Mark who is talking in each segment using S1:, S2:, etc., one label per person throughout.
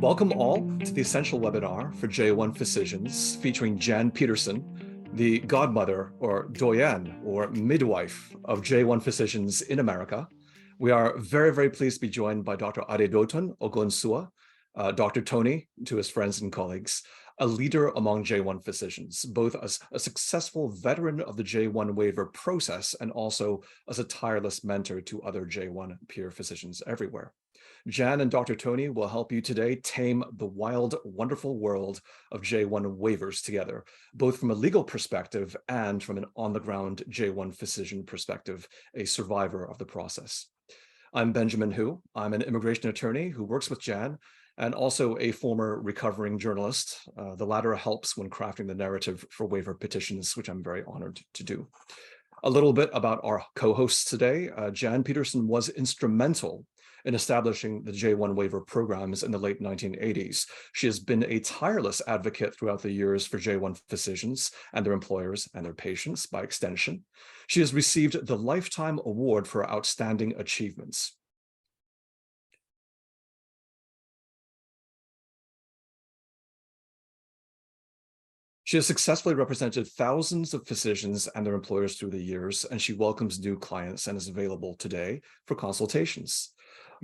S1: Welcome all to the Essential webinar for J-1 Physicians featuring Jan Pederson, the godmother or doyenne or midwife of J-1 Physicians in America. We are very, very pleased to be joined by Dr. Adedotun Ogunsua, Dr. Tony to his friends and colleagues, a leader among J-1 physicians, both as a successful veteran of the J-1 waiver process and also as a tireless mentor to other J-1 peer physicians everywhere. Jan and Dr. Tony will help you today tame the wild, wonderful world of J-1 waivers together, both from a legal perspective and from an on-the-ground J-1 physician perspective, a survivor of the process. I'm Benjamin Hu. I'm an immigration attorney who works with Jan and also a former recovering journalist. The latter helps when crafting the narrative for waiver petitions, which I'm very honored to do. A little bit about our co-hosts today. Jan Pederson was instrumental in establishing the J-1 waiver programs in the late 1980s. She has been a tireless advocate throughout the years for J-1 physicians and their employers and their patients by extension. She has received the Lifetime Award for Outstanding Achievements. She has successfully represented thousands of physicians and their employers through the years, and she welcomes new clients and is available today for consultations.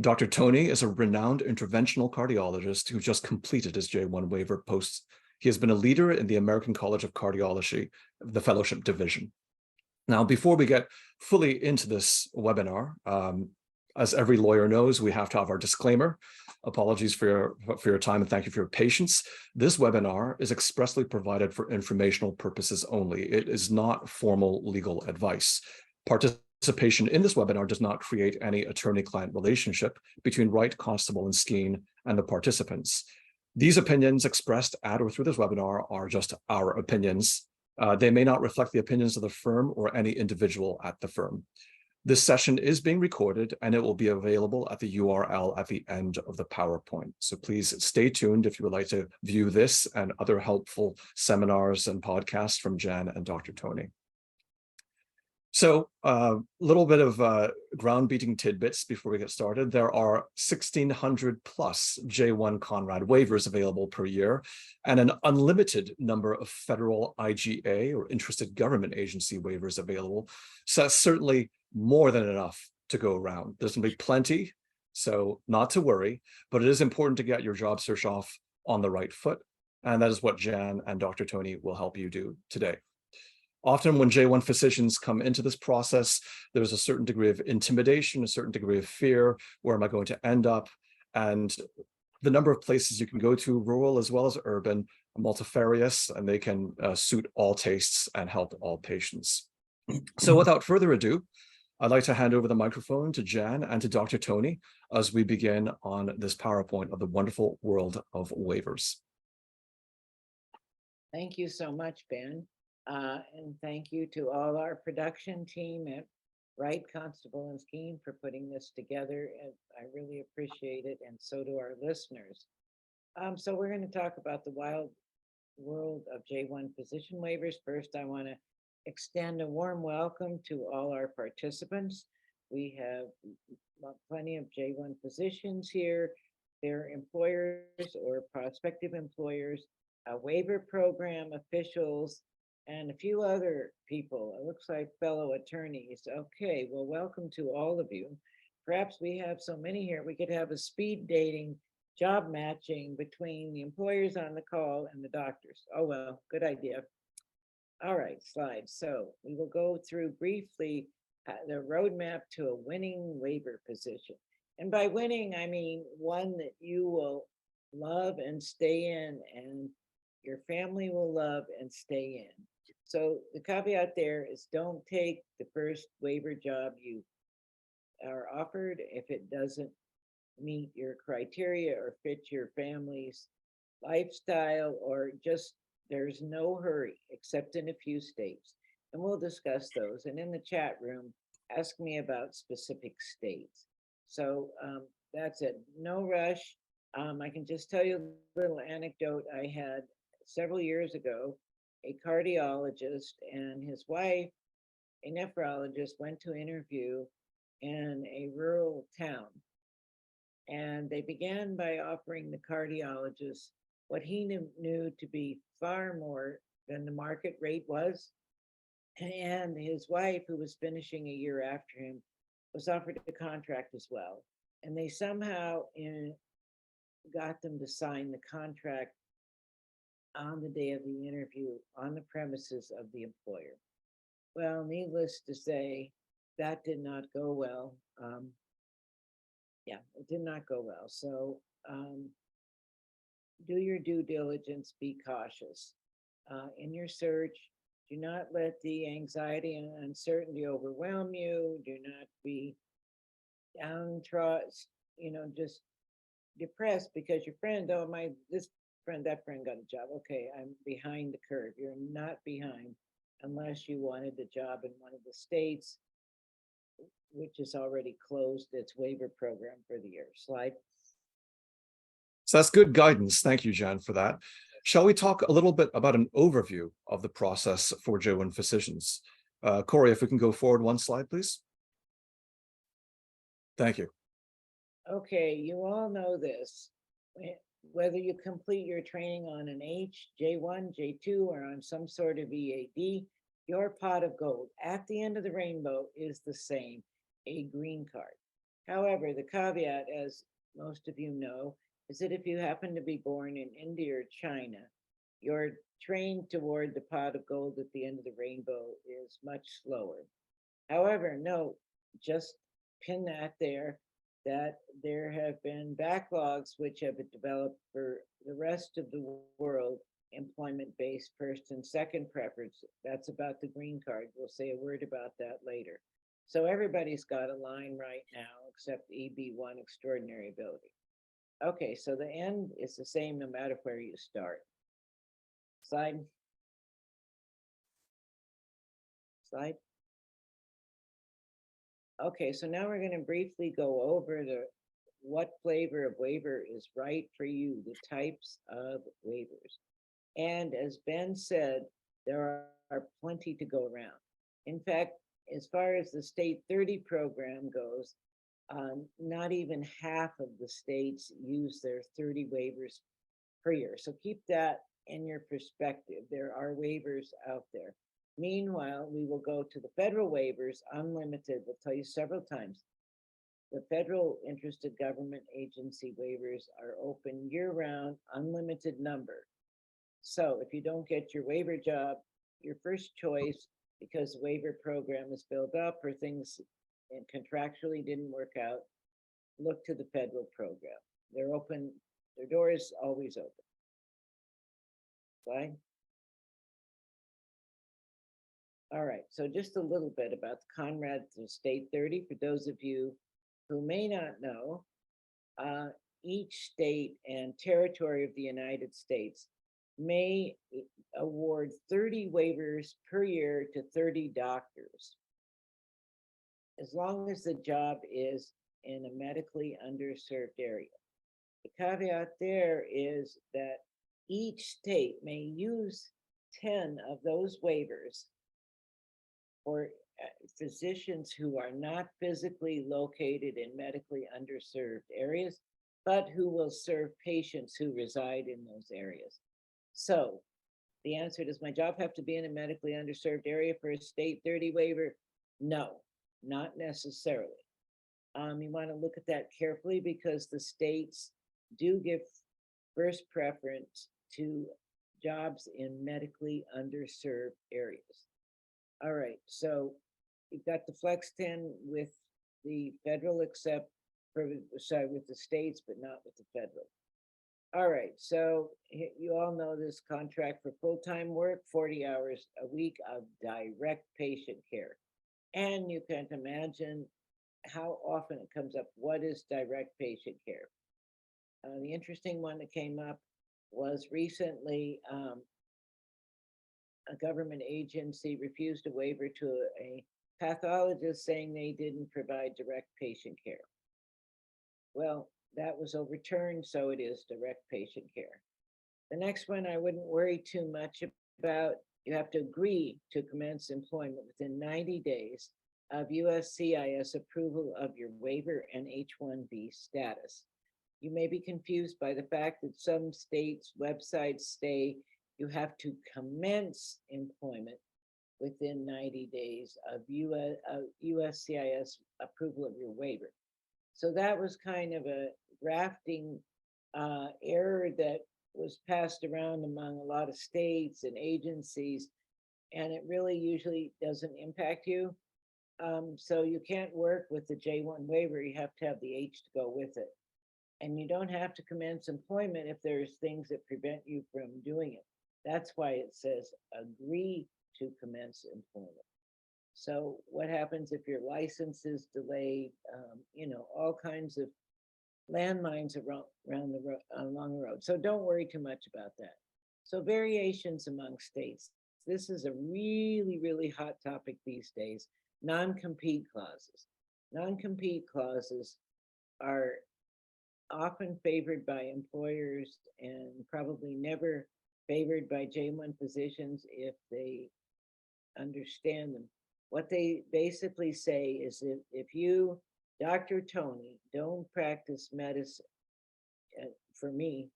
S1: Dr. Tony is a renowned interventional cardiologist who just completed his J-1 waiver post. He has been a leader in the American College of Cardiology, the fellowship division. Now, before we get fully into this webinar, as every lawyer knows, we have to have our disclaimer. Apologies for your time and thank you for your patience. This webinar is expressly provided for informational purposes only. It is not formal legal advice. Participation in this webinar does not create any attorney-client relationship between Wright, Constable, and Skeen and the participants. These opinions expressed at or through this webinar are just our opinions. They may not reflect the opinions of the firm or any individual at the firm. This session is being recorded and it will be available at the URL at the end of the PowerPoint. So please stay tuned if you would like to view this and other helpful seminars and podcasts from Jan and Dr. Tony. So a little bit of ground-beating tidbits before we get started. There are 1,600 plus J-1 Conrad waivers available per year and an unlimited number of federal IGA or interested government agency waivers available. So that's certainly more than enough to go around. There's going to be plenty, so not to worry, but it is important to get your job search off on the right foot. And that is what Jan and Dr. Tony will help you do today. Often when J-1 physicians come into this process, there's a certain degree of intimidation, a certain degree of fear. Where am I going to end up? And the number of places you can go to, rural as well as urban, are multifarious, and they can suit all tastes and help all patients. So without further ado, I'd like to hand over the microphone to Jan and to Dr. Tony as we begin on this PowerPoint of the wonderful world of waivers.
S2: Thank you so much, Ben. And thank you to all our production team at Wright, Constable, and Skeen for putting this together. And I really appreciate it, and so do our listeners. So we're going to talk about the wild world of J-1 physician waivers. First, I want to extend a warm welcome to all our participants. We have plenty of J-1 physicians here, their employers or prospective employers, a waiver program officials, and a few other people. It looks like fellow attorneys. Okay, well, welcome to all of you. Perhaps we have so many here, we could have a speed dating job matching between the employers on the call and the doctors. Oh, well, good idea. All right, slides. So we will go through briefly the roadmap to a winning waiver position. And by winning, I mean one that you will love and stay in, and your family will love and stay in. So the caveat there is don't take the first waiver job you are offered if it doesn't meet your criteria or fit your family's lifestyle, or just there's no hurry except in a few states. And we'll discuss those. And in the chat room, ask me about specific states. So that's it. No rush. I can just tell you a little anecdote. I had several years ago a cardiologist and his wife, a nephrologist, went to interview in a rural town. And they began by offering the cardiologist what he knew to be far more than the market rate was. And his wife, who was finishing a year after him, was offered a contract as well. And they somehow got them to sign the contract on the day of the interview on the premises of the employer. Well, needless to say, that did not go well. Yeah, it did not go well. So do your due diligence, be cautious. In your search, do not let the anxiety and uncertainty overwhelm you. Do not be downtrodden, just depressed because your friend, oh, this friend, that friend got a job. Okay, I'm behind the curve. You're not behind unless you wanted a job in one of the states, which has already closed its waiver program for the year. Slide.
S1: So that's good guidance. Thank you, Jan, for that. Shall we talk a little bit about an overview of the process for J-1 physicians? Corey, if we can go forward one slide, please. Thank you.
S2: Okay, you all know this. Whether you complete your training on an H, J1, J2, or on some sort of EAD, your pot of gold at the end of the rainbow is the same, a green card. However, the caveat, as most of you know, is that if you happen to be born in India or China, your train toward the pot of gold at the end of the rainbow is much slower. However, note, just pin that there, that there have been backlogs which have been developed for the rest of the world, employment-based first and second preference. That's about the green card. We'll say a word about that later. So everybody's got a line right now except EB1 extraordinary ability. Okay, so the end is the same no matter where you start. Slide. Slide. Okay, so now we're going to briefly go over what flavor of waiver is right for you, the types of waivers. And as Ben said, there are plenty to go around. In fact, as far as the state 30 program goes, not even half of the states use their 30 waivers per year. So keep that in your perspective. There are waivers out there. Meanwhile, we will go to the federal waivers, unlimited. We'll tell you several times. The federal interested government agency waivers are open year-round, unlimited number. So if you don't get your waiver job, your first choice, because the waiver program is filled up or things and contractually didn't work out, look to the federal program. They're open, their door is always open. Fine. All right, so just a little bit about the Conrad State 30. For those of you who may not know, each state and territory of the United States may award 30 waivers per year to 30 doctors, as long as the job is in a medically underserved area. The caveat there is that each state may use 10 of those waivers for physicians who are not physically located in medically underserved areas, but who will serve patients who reside in those areas. So the answer, does my job have to be in a medically underserved area for a state 30 waiver? No, not necessarily. You want to look at that carefully because the states do give first preference to jobs in medically underserved areas. All right, so you've got the Flex 10 with the federal except for, sorry, with the states, but not with the federal. All right, so you all know this contract for full-time work, 40 hours a week of direct patient care. And you can imagine how often it comes up. What is direct patient care? The interesting one that came up was recently a government agency refused a waiver to a pathologist saying they didn't provide direct patient care. Well, that was overturned, so it is direct patient care. The next one I wouldn't worry too much about. You have to agree to commence employment within 90 days of USCIS approval of your waiver and H-1B status. You may be confused by the fact that some states' websites say you have to commence employment within 90 days of USCIS approval of your waiver. So that was kind of a drafting error that was passed around among a lot of states and agencies, and it really usually doesn't impact you. So you can't work with the J-1 waiver. You have to have the H to go with it. And you don't have to commence employment if there's things that prevent you from doing it. That's why it says agree to commence employment. So what happens if your license is delayed? All kinds of landmines along the road. So don't worry too much about that. So variations among states. This is a really, really hot topic these days. Non-compete clauses. Non-compete clauses are often favored by employers and probably never favored by J-1 physicians if they understand them. What they basically say is if you, Dr. Tony, don't practice medicine for me,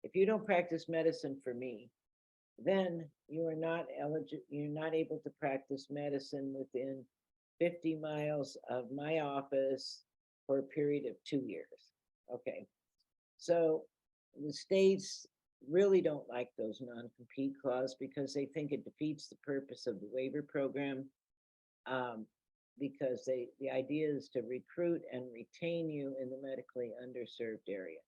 S2: if you don't practice medicine for me, then you are not eligible, you're not able to practice medicine within 50 miles of my office for a period of 2 years. Okay, so the states really don't like those non-compete clauses because they think it defeats the purpose of the waiver program, because the idea is to recruit and retain you in the medically underserved area.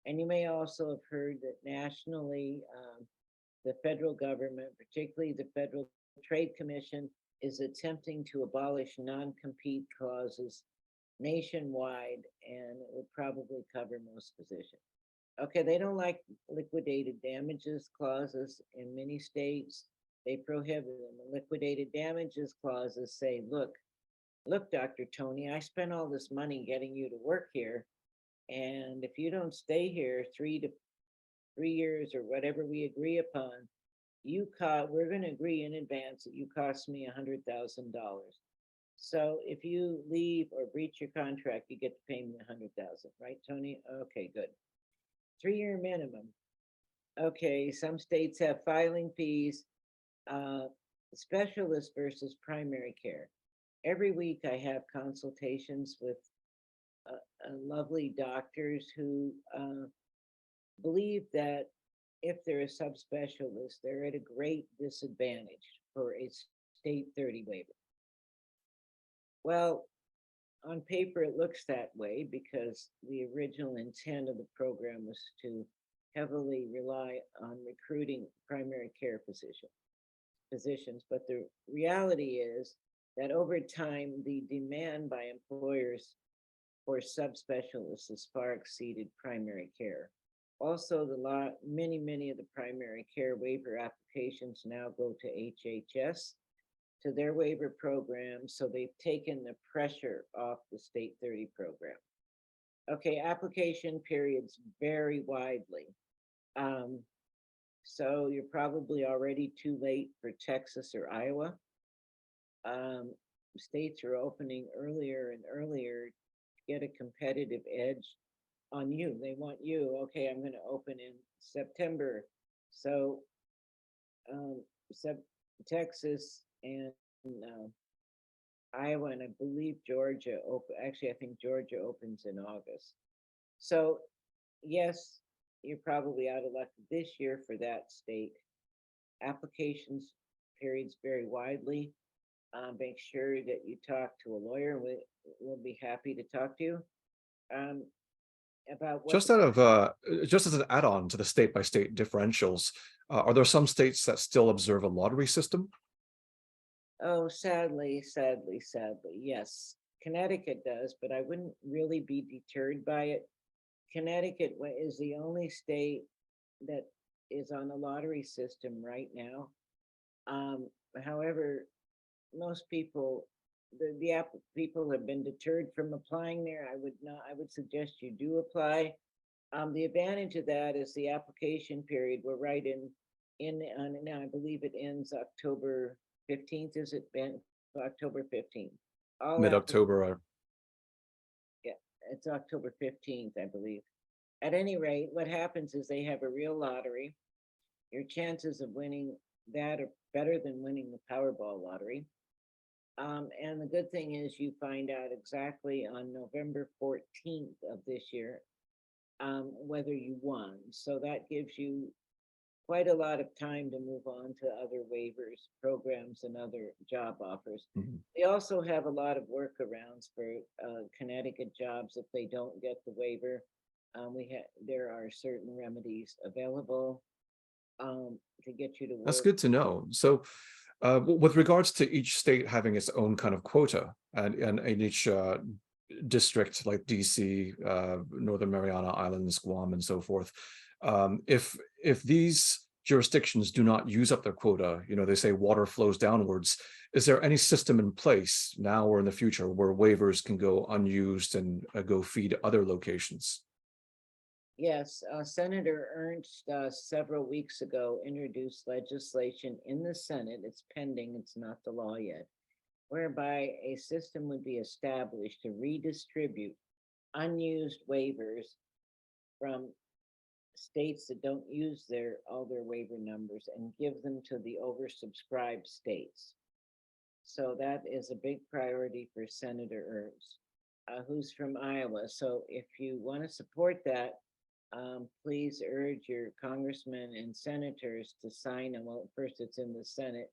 S2: And you may also have heard that nationally, the federal government, particularly the Federal Trade Commission, is attempting to abolish non-compete clauses nationwide, and it would probably cover most physicians. Okay, they don't like liquidated damages clauses in many states. They prohibit them. The liquidated damages clauses say, look, Dr. Tony, I spent all this money getting you to work here, and if you don't stay here 3 years or whatever we agree upon, we're going to agree in advance that you cost me $100,000. So if you leave or breach your contract, you get to pay me $100,000, right, Tony? Okay, good. 3-year minimum. Okay, some states have filing fees, specialist versus primary care. Every week I have consultations with lovely doctors who believe that if they're a subspecialist, they're at a great disadvantage for a state 30 waiver. Well, on paper, it looks that way because the original intent of the program was to heavily rely on recruiting primary care physicians. But the reality is that over time, the demand by employers for subspecialists has far exceeded primary care. Also, many of the primary care waiver applications now go to HHS, to their waiver program, so they've taken the pressure off the state 30 program. Okay, application periods vary widely. So you're probably already too late for Texas or Iowa. States are opening earlier and earlier to get a competitive edge on you. They want you, okay, I'm going to open in September. So Texas and Iowa, and I believe Georgia actually, I think Georgia opens in August. So yes, you're probably out of luck this year for that state. Applications periods vary widely. Make sure that you talk to a lawyer. We'll be happy to talk to you about what
S1: Just just as an add-on to the state-by-state differentials, are there some states that still observe a lottery system?
S2: Oh, sadly, yes. Connecticut does, but I wouldn't really be deterred by it. Connecticut is the only state that is on a lottery system right now. However, most people, the people have been deterred from applying there. I would suggest you do apply. The advantage of that is the application period. We're right now, I believe it ends October 15th. Is it been October 15th?
S1: Mid-October.
S2: Yeah, it's October 15th, I believe. At any rate, what happens is they have a real lottery. Your chances of winning that are better than winning the Powerball lottery. And the good thing is you find out exactly on November 14th of this year whether you won. So that gives you quite a lot of time to move on to other waivers, programs, and other job offers.
S1: Mhm.
S2: They also have a lot of workarounds for Connecticut jobs if they don't get the waiver. There are certain remedies available to get you to
S1: That's
S2: work.
S1: good to know. So, with regards to each state having its own kind of quota, and in each district like DC, Northern Mariana Islands, Guam, and so forth, if these jurisdictions do not use up their quota, they say water flows downwards. Is there any system in place now or in the future where waivers can go unused and go feed other locations?
S2: Yes, Senator Ernst several weeks ago introduced legislation in the Senate. It's pending, it's not the law yet, whereby a system would be established to redistribute unused waivers from states that don't use all their waiver numbers and give them to the oversubscribed states. So that is a big priority for Senator Ernst, who's from Iowa. So if you want to support that, please urge your congressmen and senators to sign on. Well, first it's in the Senate,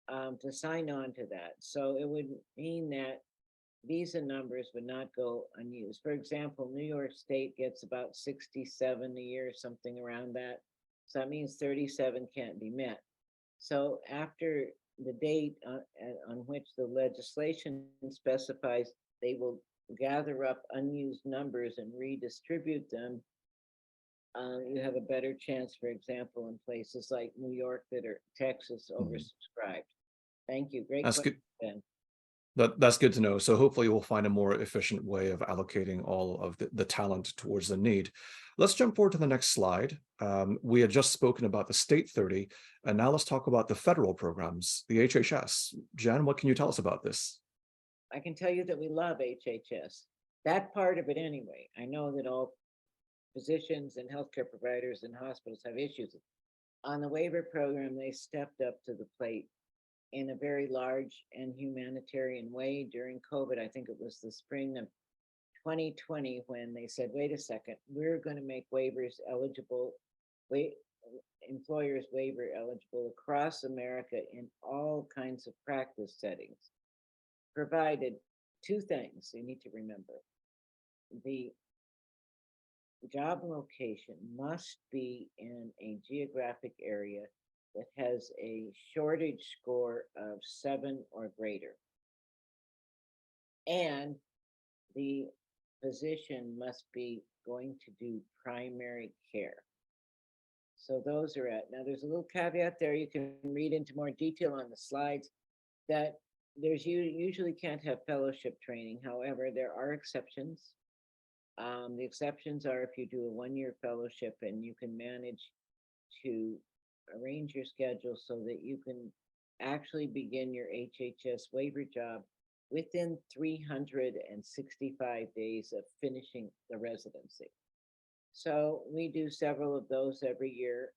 S2: to sign on to that. So it would mean that visa numbers would not go unused. For example, New York State gets about 67 a year, something around that. So that means 37 can't be met. So after the date on which the legislation specifies, they will gather up unused numbers and redistribute them. You have a better chance, for example, in places like New York that are Texas
S1: Mhm.
S2: oversubscribed. Thank you. Great
S1: That's
S2: question,
S1: good.
S2: Ben.
S1: That's good to know. So hopefully we'll find a more efficient way of allocating all of the talent towards the need. Let's jump forward to the next slide. We had just spoken about the state 30, and now let's talk about the federal programs, the HHS. Jan, what can you tell us about this?
S2: I can tell you that we love HHS. That part of it anyway. I know that all physicians and healthcare providers and hospitals have issues. On the waiver program, they stepped up to the plate in a very large and humanitarian way during COVID. I think it was the spring of 2020 when they said, wait a second, we're going to make waivers eligible, wait, employers waiver eligible across America in all kinds of practice settings, provided two things you need to remember. The job location must be in a geographic area that has a shortage score of 7 or greater. And the physician must be going to do primary care. So those are at. Now, there's a little caveat there. You can read into more detail on the slides that you usually can't have fellowship training. However, there are exceptions. The exceptions are if you do a 1-year fellowship and you can manage to arrange your schedule so that you can actually begin your HHS waiver job within 365 days of finishing the residency. So we do several of those every year.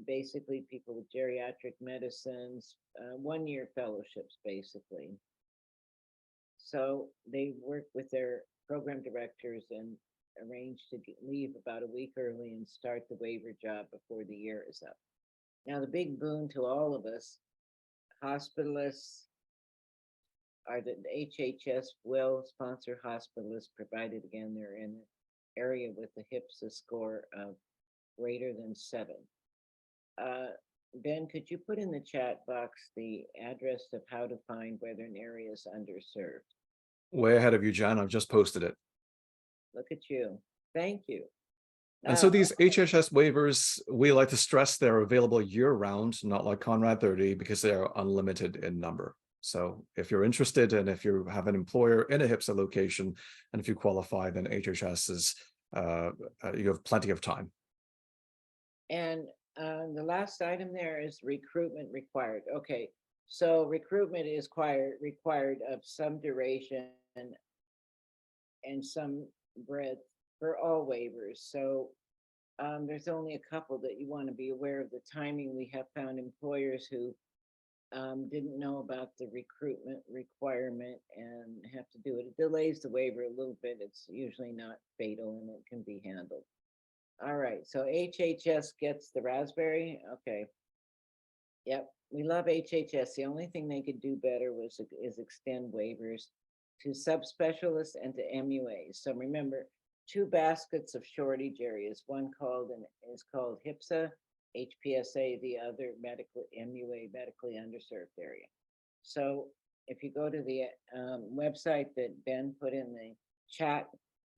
S2: Basically, people with geriatric medicines, 1-year fellowships, basically. So they work with their program directors and arrange to leave about a week early and start the waiver job before the year is up. Now, the big boon to all of us, hospitalists, are that the HHS will sponsor hospitalists, provided again they're in an area with a HPSA score of greater than 7. Ben, could you put in the chat box the address of how to find whether an area is underserved?
S1: Way ahead of you, Jan. I've just posted it.
S2: Look at you. Thank you.
S1: And so these HHS waivers, we like to stress they're available year-round, not like Conrad 30, because they are unlimited in number. So if you're interested and if you have an employer in a HPSA location, and if you qualify, then HHS is, you have plenty of time.
S2: And the last item there is recruitment required. Okay, so recruitment is required of some duration and some breadth for all waivers. So there's only a couple that you want to be aware of the timing. We have found employers who didn't know about the recruitment requirement and have to do it. It delays the waiver a little bit. It's usually not fatal and it can be handled. All right, so HHS gets the raspberry. Okay. Yep, we love HHS. The only thing they could do better is extend waivers to subspecialists and to MUAs. So remember, two baskets of shortage areas. One is called HIPSA, HPSA, the other medical MUA, medically underserved area. So if you go to the website that Ben put in the chat,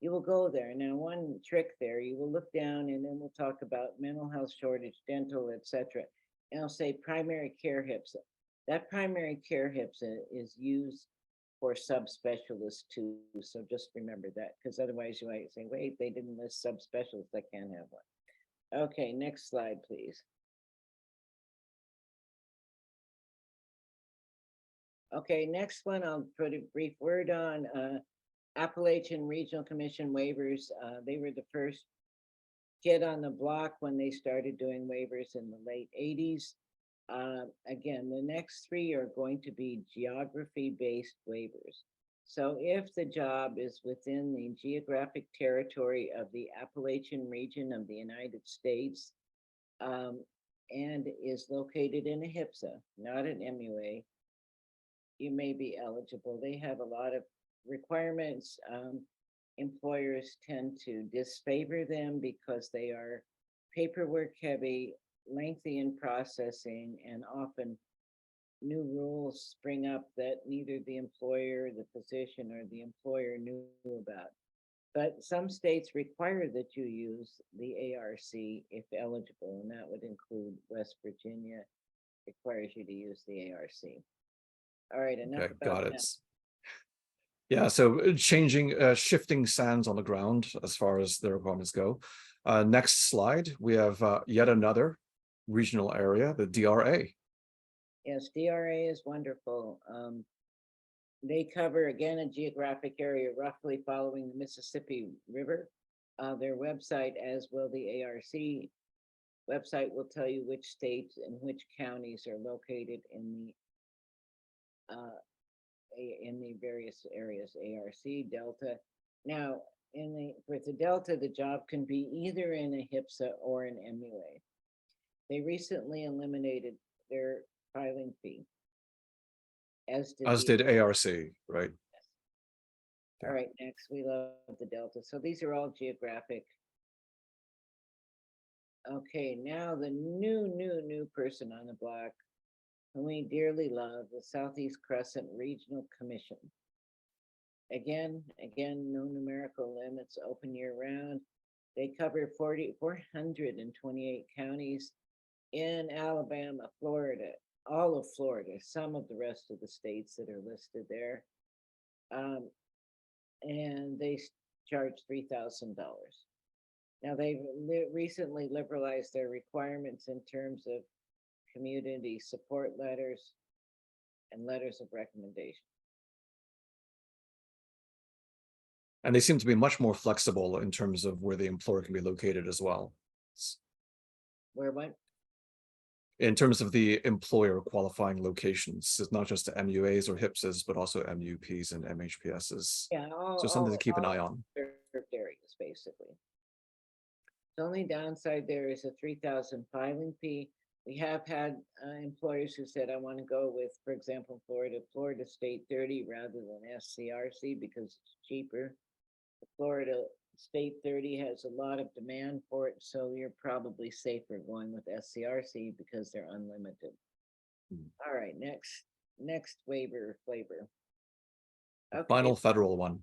S2: you will go there. Now, one trick there, you will look down and then we'll talk about mental health shortage, dental, etc. And I'll say primary care HIPSA. That primary care HIPSA is used for subspecialists too. So just remember that, because otherwise you might say, wait, they didn't list subspecialists, I can't have one. Okay, next slide, please. Okay, next one, I'll put a brief word on Appalachian Regional Commission waivers. They were the first kid on the block when they started doing waivers in the late 80s. Again, the next three are going to be geography-based waivers. So if the job is within the geographic territory of the Appalachian region of the United States and is located in a HIPSA, not an MUA, you may be eligible. They have a lot of requirements. Employers tend to disfavor them because they are paperwork heavy, lengthy in processing, and often new rules spring up that neither the employer, the physician, or the employer knew about. But some states require that you use the ARC if eligible, and that would include West Virginia requires you to use the ARC. All right, enough
S1: Okay,
S2: about
S1: got
S2: that.
S1: it. Yeah, so shifting sands on the ground as far as the requirements go. Next slide, we have yet another regional area, the DRA.
S2: Yes, DRA is wonderful. They cover, again, a geographic area roughly following the Mississippi River. Their website, as will the ARC website, will tell you which states and which counties are located in the various areas, ARC, Delta. Now, with the Delta, the job can be either in a HIPSA or an MUA. They recently eliminated their filing fee, as
S1: Did ARC, right?
S2: All right, next, we love the Delta. So these are all geographic. Okay, now the new person on the block, whom we dearly love, the Southeast Crescent Regional Commission. Again, no numerical limits, open year round. They cover 428 counties in Alabama, Florida, all of Florida, some of the rest of the states that are listed there. And they charge $3,000. Now, they've recently liberalized their requirements in terms of community support letters and letters of recommendation.
S1: And they seem to be much more flexible in terms of where the employer can be located as well.
S2: Where what?
S1: In terms of the employer qualifying locations, it's not just MUAs or HIPSAs, but also MUPs and MHPSs.
S2: Yeah,
S1: So something to keep an eye on.
S2: Served areas, basically. The only downside there is a 3,000 filing fee. We have had employers who said, I want to go with, for example, Florida State 30 rather than SCRC because it's cheaper. The Florida State 30 has a lot of demand for it, so you're probably safer going with SCRC because they're unlimited. All right, next waiver flavor.
S1: Okay. Final federal one.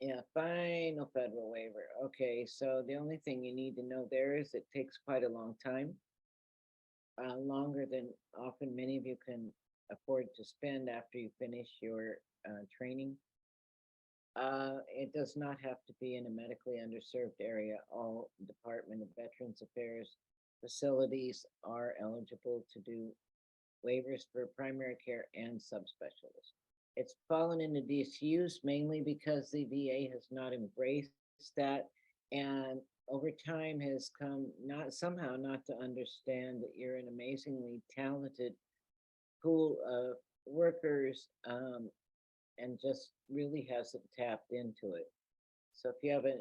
S2: Yeah, final federal waiver. Okay, so the only thing you need to know there is it takes quite a long time, longer than often many of you can afford to spend after you finish your training. It does not have to be in a medically underserved area. All Department of Veterans Affairs facilities are eligible to do waivers for primary care and subspecialists. It's fallen into disuse mainly because the VA has not embraced that, and over time has come not to understand that you're an amazingly talented pool of workers, and just really hasn't tapped into it. So if you have an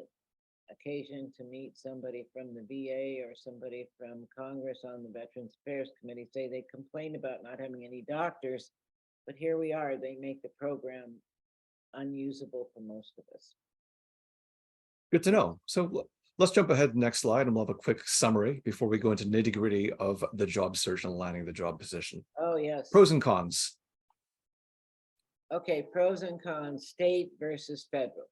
S2: occasion to meet somebody from the VA or somebody from Congress on the Veterans Affairs Committee, say they complain about not having any doctors, but here we are, they make the program unusable for most of us.
S1: Good to know. So let's jump ahead to the next slide and we'll have a quick summary before we go into nitty-gritty of the job search and landing the job position.
S2: Oh, yes.
S1: Pros and cons.
S2: Okay, pros and cons, state versus federal.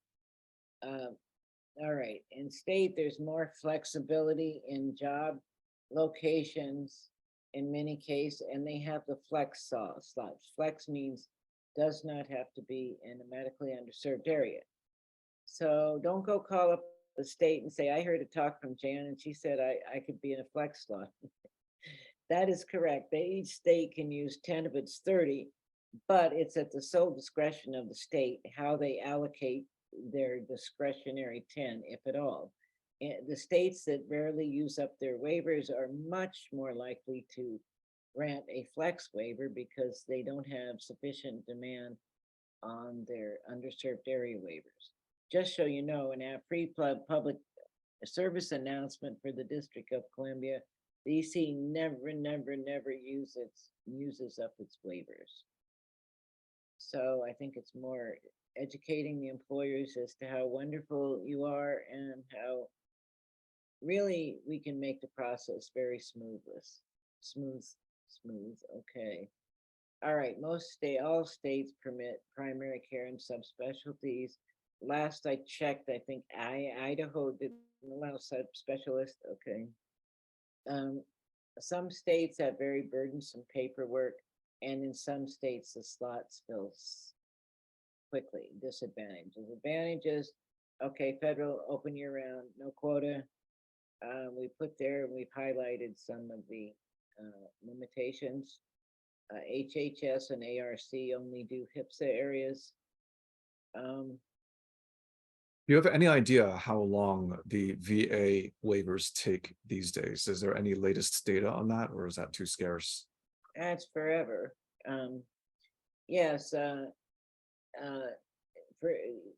S2: All right, in state, there's more flexibility in job locations in many cases, and they have the flex slots. Flex means does not have to be in a medically underserved area. So don't go call up the state and say, I heard a talk from Jan and she said I could be in a flex slot. That is correct. Each state can use 10 of its 30, but it's at the sole discretion of the state how they allocate their discretionary 10, if at all. And the states that rarely use up their waivers are much more likely to grant a flex waiver because they don't have sufficient demand on their underserved area waivers. Just so you know, in our free public service announcement for the District of Columbia, the EC never uses up its waivers. So I think it's more educating the employers as to how wonderful you are and how really we can make the process very smooth. Okay. All right. All states permit primary care and subspecialties. Last I checked, I think Idaho didn't allow subspecialists. Okay. Some states have very burdensome paperwork, and in some states the slots fill quickly. Advantages, okay, federal open year round, no quota. We put there, we've highlighted some of the limitations. HHS and ARC only do HPSA areas.
S1: Do you have any idea how long the VA waivers take these days? Is there any latest data on that, or is that too scarce?
S2: That's forever. Yes, for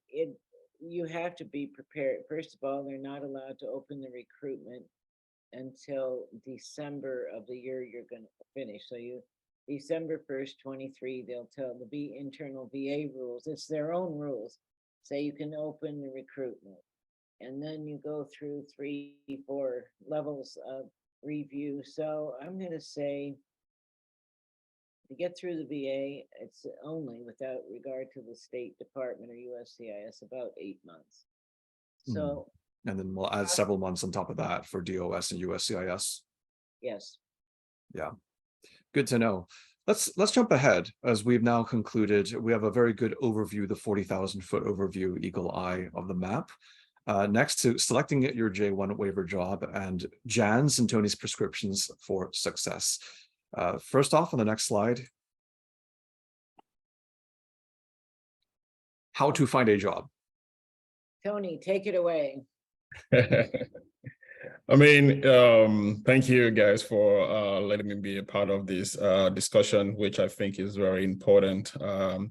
S2: it, you have to be prepared. First of all, they're not allowed to open the recruitment until December of the year you're going to finish. So December 1st, 23, they'll tell the internal VA rules. It's their own rules. Say you can open the recruitment, and then you go through 3-4 levels of review. So I'm going to say to get through the VA, it's only, without regard to the State Department or USCIS, about 8 months. So,
S1: and then we'll add several months on top of that for DOS and USCIS.
S2: Yes.
S1: Yeah, good to know. Let's jump ahead, as we've now concluded. We have a very good overview, the 40,000-foot overview, eagle eye of the map. Next to selecting your J-1 waiver job and Jan's and Tony's prescriptions for success. First off, on the next slide, how to find a job.
S2: Tony, take it away.
S3: I mean, thank you guys for letting me be a part of this discussion, which I think is very important for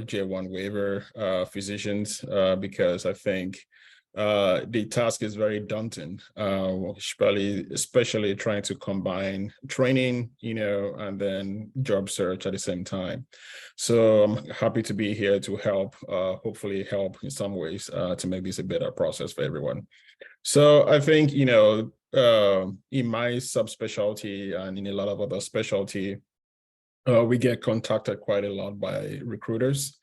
S3: J-1 waiver physicians, because I think the task is very daunting, especially trying to combine training, and then job search at the same time. So I'm happy to be here to help, hopefully help in some ways to make this a better process for everyone. So I think, in my subspecialty and in a lot of other specialty, we get contacted quite a lot by recruiters.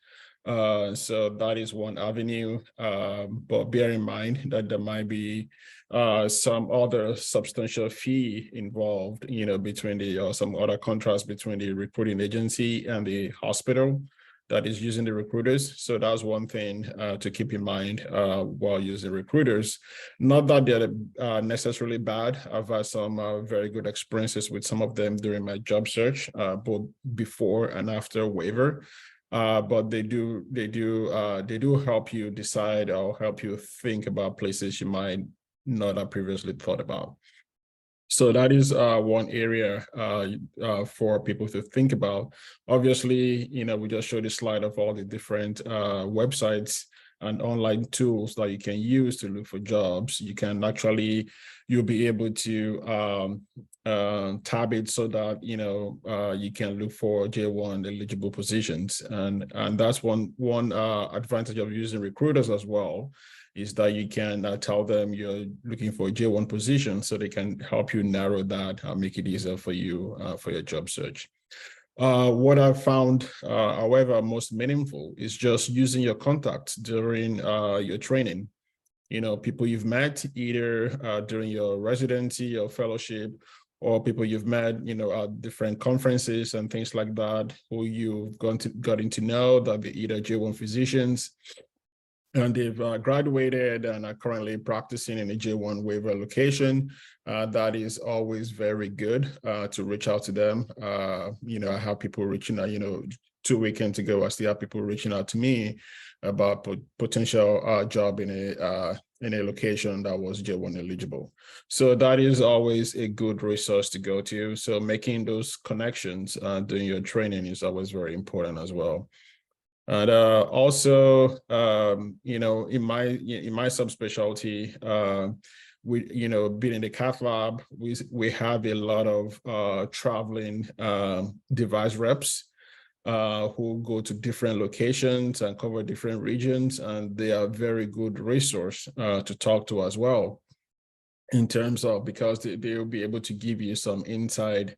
S3: So that is one avenue, but bear in mind that there might be some other substantial fee involved, between some other contracts between the recruiting agency and the hospital that is using the recruiters. So that's one thing to keep in mind while using recruiters. Not that they're necessarily bad. I've had some very good experiences with some of them during my job search, both before and after waiver. but they do help you decide or help you think about places you might not have previously thought about. So that is one area for people to think about. Obviously, we just showed a slide of all the different websites and online tools that you can use to look for jobs. You can actually, you'll be able to tab it so that, you can look for J-1 eligible positions. And that's one advantage of using recruiters as well, is that you can tell them you're looking for a J-1 position so they can help you narrow that and make it easier for you for your job search. What I found, however, most meaningful is just using your contacts during your training. People you've met either during your residency or fellowship, or people you've met, at different conferences and things like that, who you've gotten to know that they're either J-1 physicians, and they've graduated and are currently practicing in a J-1 waiver location. That is always very good to reach out to them. I have people reaching out, 2 weekends ago, I still have people reaching out to me about potential job in a location that was J-1 eligible. So that is always a good resource to go to. So making those connections during your training is always very important as well. And also, in my subspecialty, we, being in the cath lab, we have a lot of traveling device reps who go to different locations and cover different regions, and they are a very good resource to talk to as well, in terms of, because they will be able to give you some inside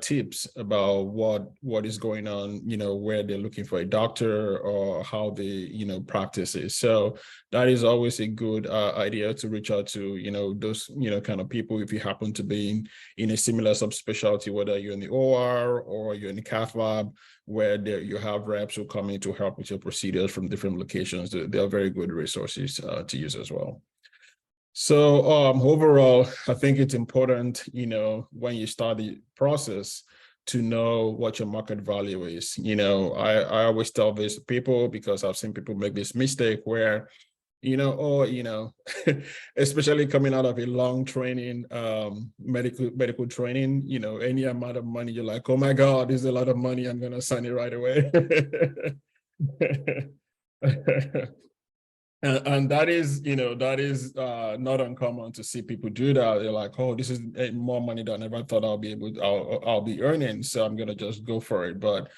S3: tips about what is going on, where they're looking for a doctor or how they, practice it. So that is always a good idea to reach out to, those, kind of people, if you happen to be in a similar subspecialty, whether you're in the OR or you're in the cath lab, where you have reps who come in to help with your procedures from different locations. They are very good resources to use as well. So overall, I think it's important, when you start the process, to know what your market value is. I always tell this to people, because I've seen people make this mistake where, especially coming out of a long training, medical training, any amount of money, you're like, oh my God, this is a lot of money, I'm gonna sign it right away. And that is, not uncommon to see people do that. They're like, oh, this is more money than I ever thought I'll be earning, so I'm gonna just go for it. But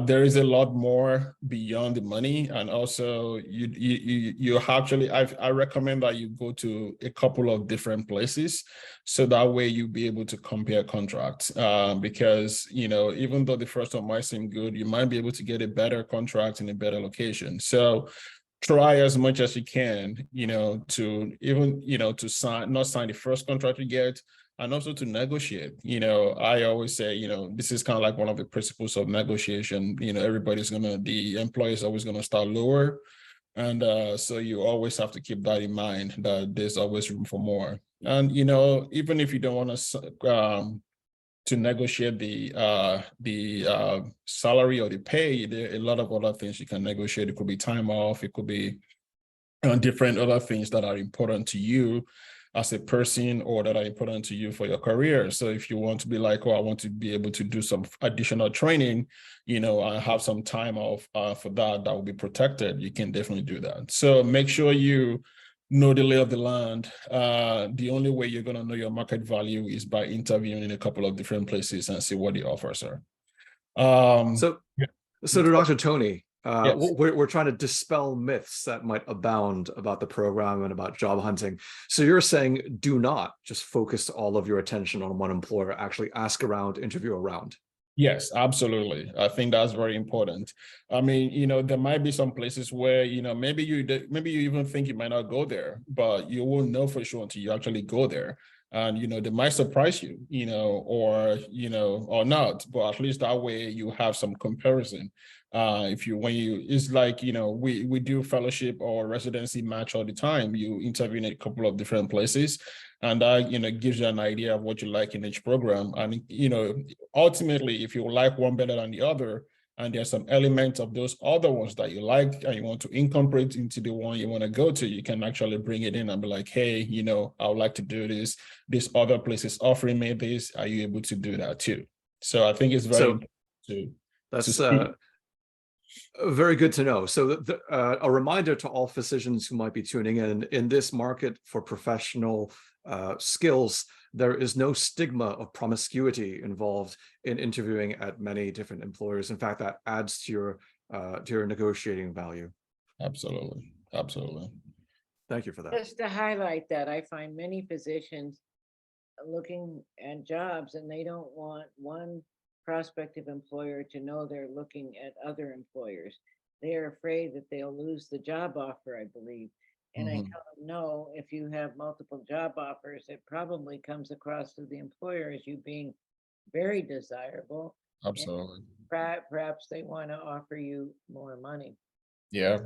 S3: there is a lot more beyond the money, and also you actually, I recommend that you go to a couple of different places, so that way you'll be able to compare contracts. Because even though the first one might seem good, you might be able to get a better contract in a better location. So try as much as you can, to even, to not sign the first contract you get, and also to negotiate. I always say, this is kind of like one of the principles of negotiation. The employer is always going to start lower. And so you always have to keep that in mind, that there's always room for more. And, even if you don't want to negotiate the salary or the pay, there are a lot of other things you can negotiate. It could be time off, it could be different other things that are important to you as a person, or that are important to you for your career. So if you want to be like, oh, I want to be able to do some additional training, and have some time off for that will be protected, you can definitely do that. So make sure you know the lay of the land. The only way you're going to know your market value is by interviewing in a couple of different places and see what the offers are.
S1: So to Dr. Tony,
S3: yes.
S1: we're trying to dispel myths that might abound about the program and about job hunting. So you're saying, do not just focus all of your attention on one employer, actually ask around, interview around.
S3: Yes, absolutely. I think that's very important. I mean, there might be some places where, maybe you even think you might not go there, but you won't know for sure until you actually go there. And, they might surprise you, or not, but at least that way you have some comparison. It's like, we do fellowship or residency match all the time. You interview in a couple of different places, and that, gives you an idea of what you like in each program. And, ultimately, if you like one better than the other, and there's some elements of those other ones that you like and you want to incorporate into the one you want to go to, you can actually bring it in and be like, hey, you know, I would like to do this. This other place is offering me this. Are you able to do that too? So I think it's very important to
S1: that's
S3: speak.
S1: very good to know. So a reminder to all physicians who might be tuning in this market for professional skills, there is no stigma of promiscuity involved in interviewing at many different employers. In fact, that adds to your negotiating value.
S3: Absolutely. Absolutely.
S1: Thank you for that.
S2: Just to highlight that, I find many physicians looking at jobs and they don't want one prospective employer to know they're looking at other employers. They are afraid that they'll lose the job offer, I believe. And I tell them, no, if you have multiple job offers, it probably comes across to the employer as you being very desirable.
S3: Absolutely.
S2: Perhaps they want to offer you more money.
S3: Yeah.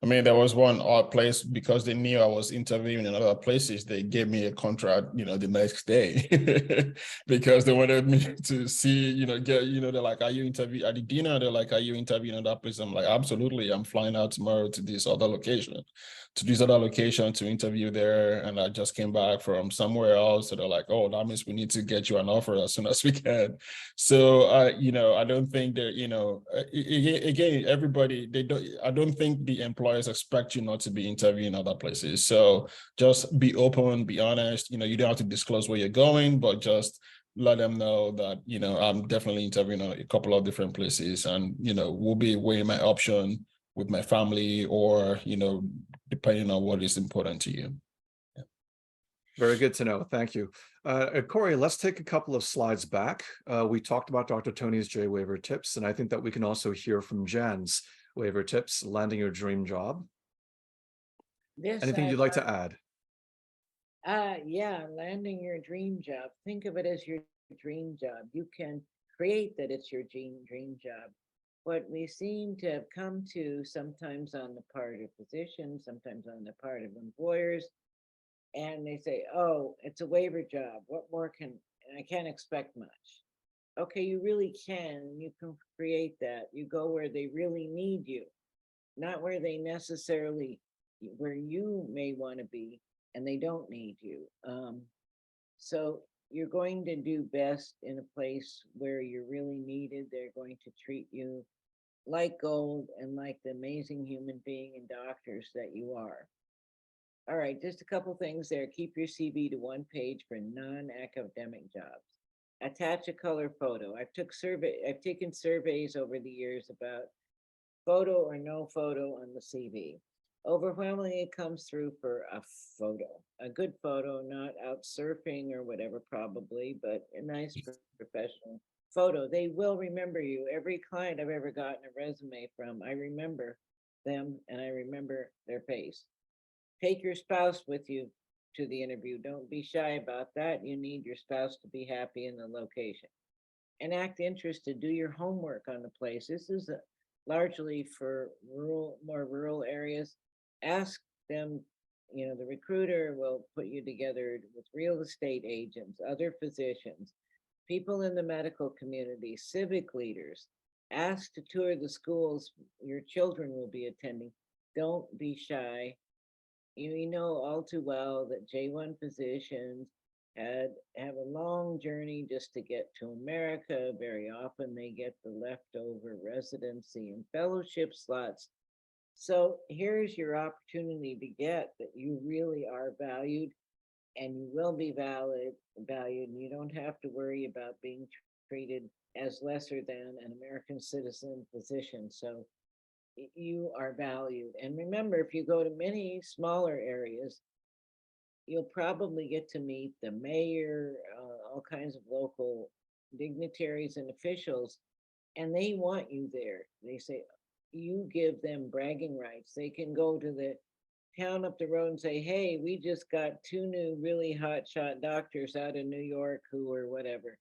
S3: I mean, there was one odd place because they knew I was interviewing in other places. They gave me a contract, you know, the next day because they wanted me to see, you know, get, you know, they're like, are you interviewing at the dinner? They're like, are you interviewing in that place? I'm like, absolutely. I'm flying out tomorrow to this other location, to interview there. And I just came back from somewhere else. So they're like, oh, that means we need to get you an offer as soon as we can. So, you know, I don't think that, you know, again, everybody, I don't think the employers expect you not to be interviewing other places. So just be open, be honest. You know, you don't have to disclose where you're going, but just let them know that, you know, I'm definitely interviewing a couple of different places, and, you know, we'll be weighing my option with my family, or, you know, depending on what is important to you. Yeah.
S1: Very good to know. Thank you. Corey, let's take a couple of slides back. We talked about Dr. Tony's J-Waiver tips, and I think that we can also hear from Jan's waiver tips, landing your dream job. Anything you'd like to add?
S2: Yeah, landing your dream job. Think of it as your dream job. You can create that it's your dream job. What we seem to have come to, sometimes on the part of physicians, sometimes on the part of employers, and they say, oh, it's a waiver job. What more can, I can't expect much. Okay, you really can. You can create that. You go where they really need you, not where they necessarily, where you may want to be and they don't need you. So you're going to do best in a place where you're really needed. They're going to treat you like gold and like the amazing human being and doctors that you are. All right, just a couple things there. Keep your CV to one page for non-academic jobs. Attach a color photo. I've taken surveys over the years about photo or no photo on the CV. Overwhelmingly, it comes through for a photo, a good photo, not out surfing or whatever, probably, but a nice professional photo. They will remember you. Every client I've ever gotten a resume from, I remember them and I remember their face. Take your spouse with you to the interview. Don't be shy about that. You need your spouse to be happy in the location. And act interested. Do your homework on the place. This is largely for more rural areas. Ask them, you know, the recruiter will put you together with real estate agents, other physicians, people in the medical community, civic leaders. Ask to tour the schools your children will be attending. Don't be shy. You know all too well that J-1 physicians have a long journey just to get to America. Very often they get the leftover residency and fellowship slots. So here's your opportunity to get that you really are valued, and you will be valued, and you don't have to worry about being treated as lesser than an American citizen physician. So you are valued. And remember, if you go to many smaller areas, you'll probably get to meet the mayor, all kinds of local dignitaries and officials, and they want you there. They say, you give them bragging rights. They can go to the town up the road and say, hey, we just got 2 new really hot shot doctors out of New York who are whatever,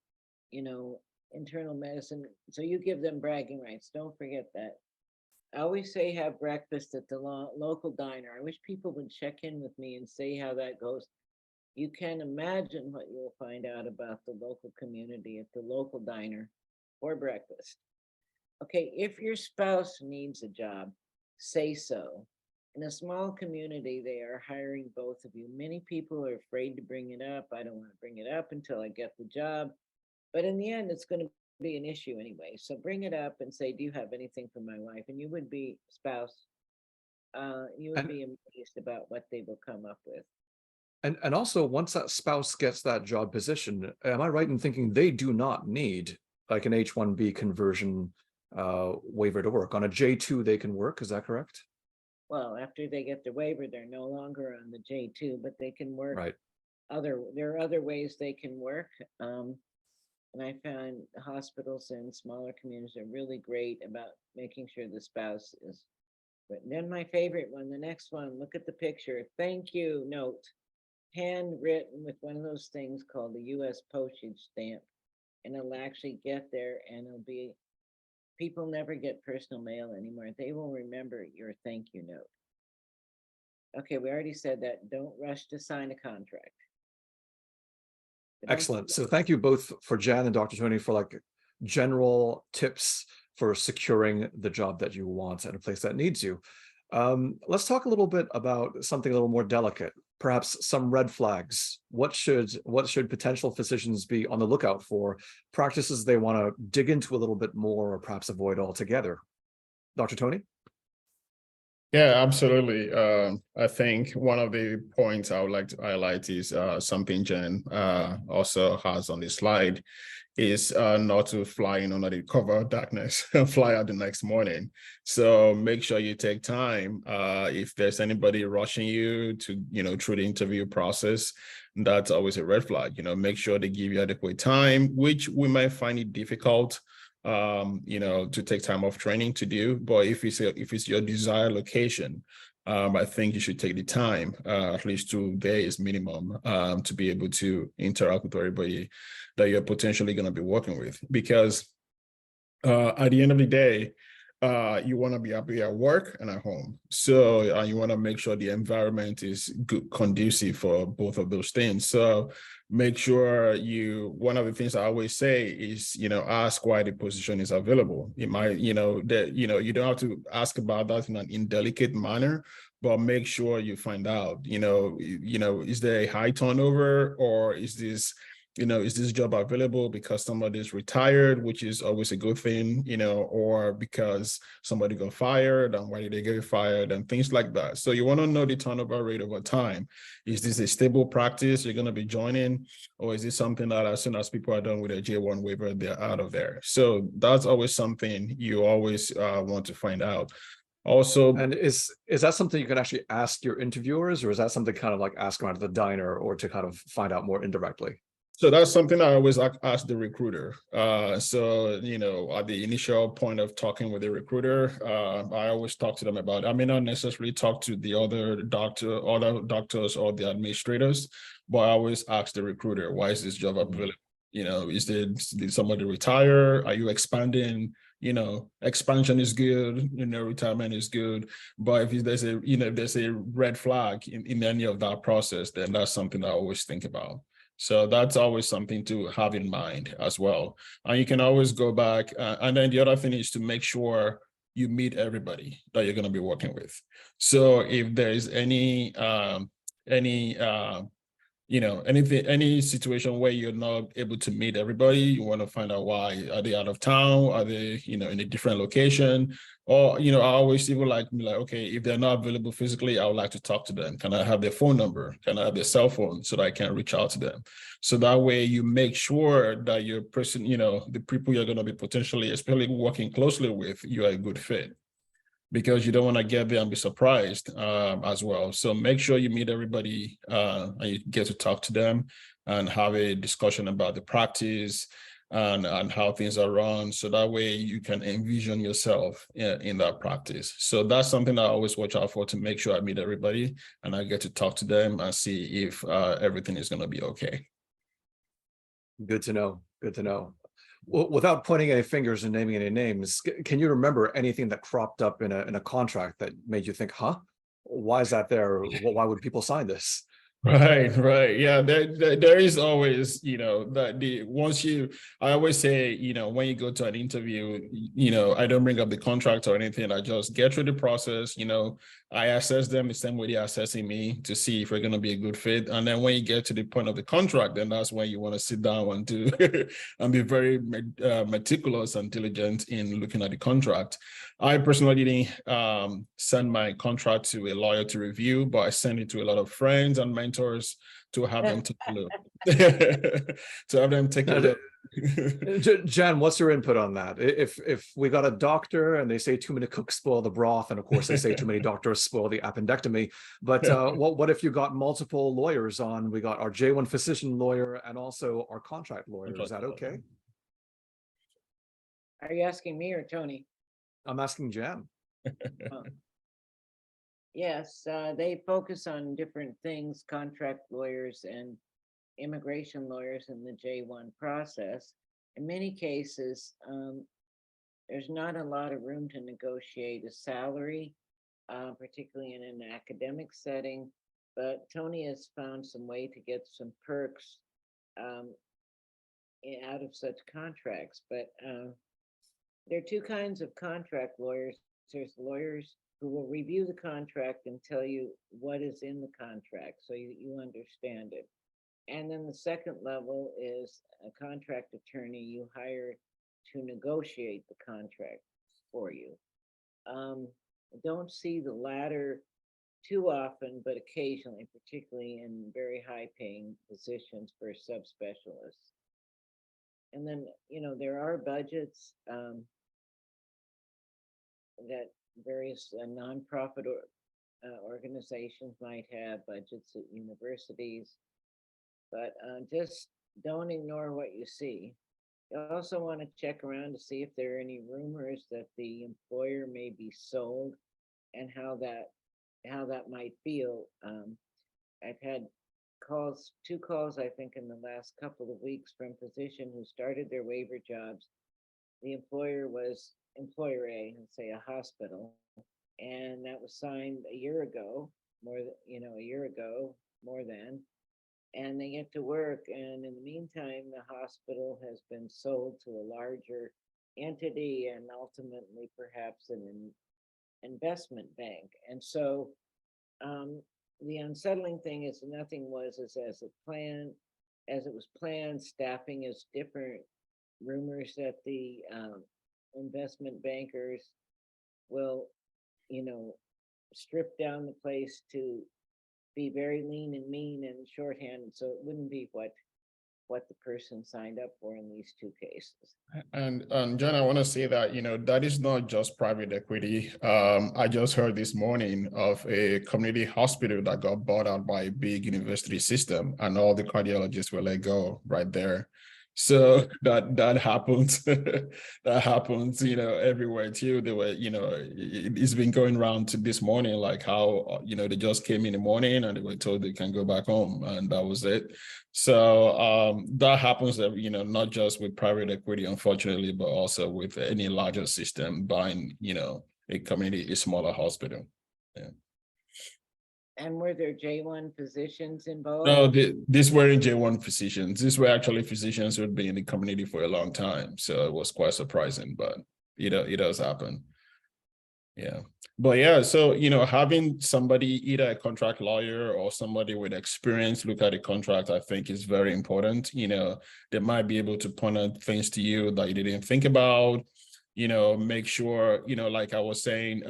S2: you know, internal medicine. So you give them bragging rights. Don't forget that. I always say have breakfast at the local diner. I wish people would check in with me and say how that goes. You can imagine what you'll find out about the local community at the local diner for breakfast. Okay, if your spouse needs a job, say so. In a small community, they are hiring both of you. Many people are afraid to bring it up. I don't want to bring it up until I get the job. But in the end, it's going to be an issue anyway. So bring it up and say, do you have anything for my wife? And you would be, spouse, you would
S1: And
S2: be amazed about what they will come up with.
S1: and also, once that spouse gets that job position, am I right in thinking they do not need like an H-1B conversion waiver to work? On a J-2 they can work, is that correct?
S2: Well, after they get the waiver, they're no longer on the J2, but they can work
S1: Right.
S2: there are other ways they can work. And I find hospitals in smaller communities are really great about making sure the spouse is. But then my favorite one, the next one, look at the picture. Thank you note, handwritten with one of those things called the US postage stamp. And it'll actually get there and it'll be, people never get personal mail anymore. They will remember your thank you note. Okay, we already said that. Don't rush to sign a contract. But don't
S1: Excellent.
S2: forget-
S1: So thank you both for Jan and Dr. Tony for like general tips for securing the job that you want at a place that needs you. Let's talk a little bit about something a little more delicate, perhaps some red flags. What should potential physicians be on the lookout for? Practices they want to dig into a little bit more or perhaps avoid altogether. Dr. Tony?
S3: Yeah, absolutely. I think one of the points I would like to highlight is something Jen also has on the slide is not to fly in under the cover of darkness and fly out the next morning. So make sure you take time. If there's anybody rushing you to, through the interview process, that's always a red flag. Make sure they give you adequate time, which we might find it difficult to take time off training to do. But if it's your desired location, I think you should take the time, at least 2 days minimum, to be able to interact with everybody that you're potentially going to be working with. Because at the end of the day, you want to be happy at work and at home. So you want to make sure the environment is good, conducive for both of those things. So make sure one of the things I always say is, ask why the position is available. It might, you don't have to ask about that in an indelicate manner, but make sure you find out, is there a high turnover, or is this job available because somebody's retired, which is always a good thing, or because somebody got fired, and why did they get fired, and things like that. So you want to know the turnover rate over time. Is this a stable practice you're going to be joining, or is this something that as soon as people are done with a J-1 waiver, they're out of there? So that's always something you always want to find out. Also,
S1: And is that something you can actually ask your interviewers, or is that something kind of like ask them at the diner, or to kind of find out more indirectly?
S3: So that's something I always ask the recruiter. So, at the initial point of talking with the recruiter, I always talk to them about it. I may not necessarily talk to the other doctors or the administrators, but I always ask the recruiter, why is this job available? Did somebody retire? Are you expanding? Expansion is good, retirement is good. But if there's a red flag in any of that process, then that's something I always think about. So that's always something to have in mind as well. And you can always go back. And then the other thing is to make sure you meet everybody that you're going to be working with. So if there is any any situation where you're not able to meet everybody, you want to find out why. Are they out of town? Are they, in a different location? Or, I always even like, okay, if they're not available physically, I would like to talk to them. Can I have their phone number? Can I have their cell phone so that I can reach out to them? So that way you make sure that your person, the people you're going to be potentially, especially working closely with, you are a good fit, because you don't want to get there and be surprised as well. So make sure you meet everybody and you get to talk to them and have a discussion about the practice and how things are run. So that way you can envision yourself in that practice. So that's something I always watch out for, to make sure I meet everybody and I get to talk to them and see if everything is going to be okay.
S1: Good to know. Good to know. Well, without pointing any fingers and naming any names, can you remember anything that cropped up in a contract that made you think, huh, why is that there? Why would people sign this?
S3: Right. Yeah, there is always, that I always say, when you go to an interview, I don't bring up the contract or anything. I just get through the process, I assess them the same way they're assessing me to see if we're going to be a good fit. And then when you get to the point of the contract, then that's when you want to sit down and do and be very meticulous and diligent in looking at the contract. I personally didn't send my contract to a lawyer to review, but I sent it to a lot of friends and mentors to have them take a look. To have them take a look.
S1: Jan, what's your input on that? If we got a doctor and they say too many cooks spoil the broth, and of course they say too many doctors spoil the appendectomy, but what if you got multiple lawyers on? We got our J-1 physician lawyer and also our contract lawyer. Is that okay?
S2: Are you asking me or Tony?
S1: I'm asking Jan.
S2: Yes, they focus on different things, contract lawyers and immigration lawyers in the J-1 process. In many cases, there's not a lot of room to negotiate a salary, particularly in an academic setting, but Tony has found some way to get some perks out of such contracts. But there are two kinds of contract lawyers. There's lawyers who will review the contract and tell you what is in the contract so you understand it. And then the second level is a contract attorney you hire to negotiate the contract for you. I don't see the latter too often, but occasionally, particularly in very high-paying positions for subspecialists. And then, there are budgets that various nonprofit organizations might have, budgets at universities, but just don't ignore what you see. You also want to check around to see if there are any rumors that the employer may be sold and how that might feel. I've had two calls, I think, in the last couple of weeks from physicians who started their waiver jobs. The employer was employer A, let's say a hospital, and that was signed a year ago, more than, and they get to work, and in the meantime, the hospital has been sold to a larger entity and ultimately perhaps an investment bank. And so the unsettling thing is nothing was as it was planned. Staffing is different. Rumors that the investment bankers will, strip down the place to be very lean and mean and shorthanded, so it wouldn't be what the person signed up for in these two cases.
S3: And John, I want to say that, that is not just private equity. I just heard this morning of a community hospital that got bought out by a big university system, and all the cardiologists were let go right there. So that happens. That happens, everywhere too. They were, it's been going around to this morning, like how, they just came in the morning and they were told they can go back home, and that was it. So that happens, not just with private equity, unfortunately, but also with any larger system buying, a smaller hospital. Yeah.
S2: And were there J-1 physicians involved?
S3: No, these weren't J-1 physicians. These were actually physicians who had been in the community for a long time. So it was quite surprising, but it does happen. Yeah. But yeah, so, having somebody, either a contract lawyer or somebody with experience, look at the contract, I think is very important. They might be able to point out things to you that you didn't think about. Make sure, like I was saying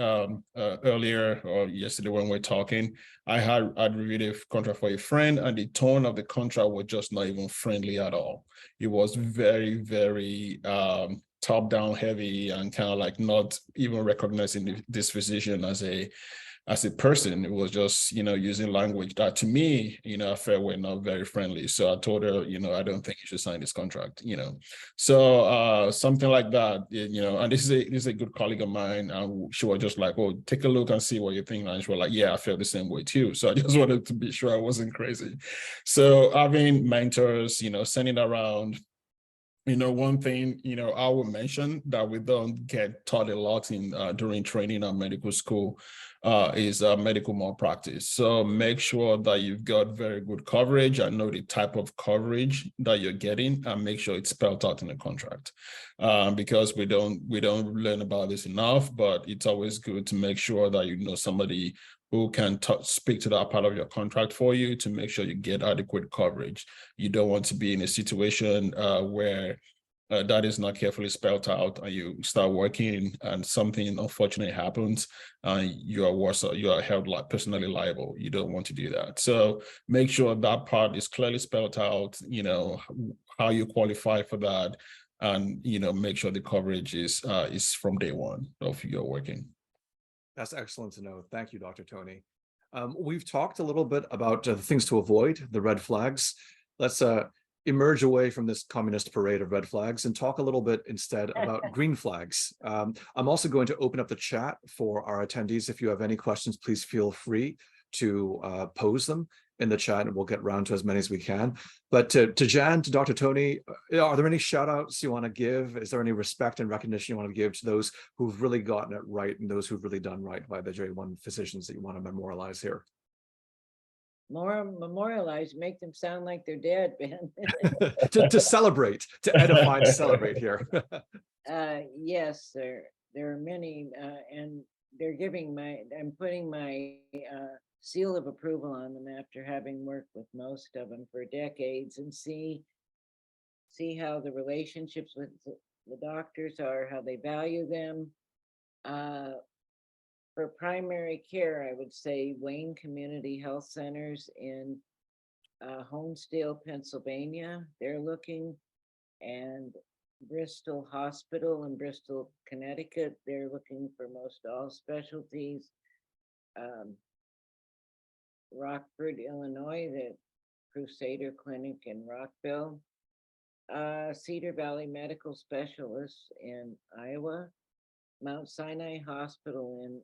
S3: earlier or yesterday when we're talking, I'd reviewed a contract for a friend, and the tone of the contract was just not even friendly at all. It was very, very top-down heavy and kind of like not even recognizing this physician as a person. It was just, using language that to me, I felt were not very friendly. So I told her, I don't think you should sign this contract, So something like that, and this is a good colleague of mine. And she was just like, oh, take a look and see what you think. And she was like, yeah, I feel the same way too. So I just wanted to be sure I wasn't crazy. So having mentors, sending around, One thing, I will mention that we don't get taught a lot in during training at medical school is medical malpractice. So make sure that you've got very good coverage and know the type of coverage that you're getting, and make sure it's spelled out in the contract. Because we don't learn about this enough, but it's always good to make sure that you know somebody who can speak to that part of your contract for you to make sure you get adequate coverage. You don't want to be in a situation where that is not carefully spelled out and you start working and something unfortunately happens, you are held personally liable. You don't want to do that. So make sure that part is clearly spelled out, how you qualify for that, and make sure the coverage is from day one of your working.
S1: That's excellent to know. Thank you, Dr. Tony. We've talked a little bit about the things to avoid, the red flags. Let's emerge away from this communist parade of red flags and talk a little bit instead about green flags. I'm also going to open up the chat for our attendees. If you have any questions, please feel free to pose them in the chat, and we'll get around to as many as we can. But to Jan, to Dr. Tony, are there any shout outs you want to give? Is there any respect and recognition you want to give to those who've really gotten it right and those who've really done right by the J-1 physicians that you want to memorialize here?
S2: More memorialize, make them sound like they're dead, Ben.
S1: to celebrate, to edify and celebrate here.
S2: Yes, there are many, and they're giving I'm putting my seal of approval on them after having worked with most of them for decades, and see how the relationships with the doctors are, how they value them. For primary care, I would say Wayne Community Health Centers in Honesdale, Pennsylvania, they're looking, and Bristol Hospital in Bristol, Connecticut, they're looking for most all specialties. Rockford, Illinois, the Crusader Clinic in Rockville. Cedar Valley Medical Specialists in Iowa. Mount Sinai Hospital in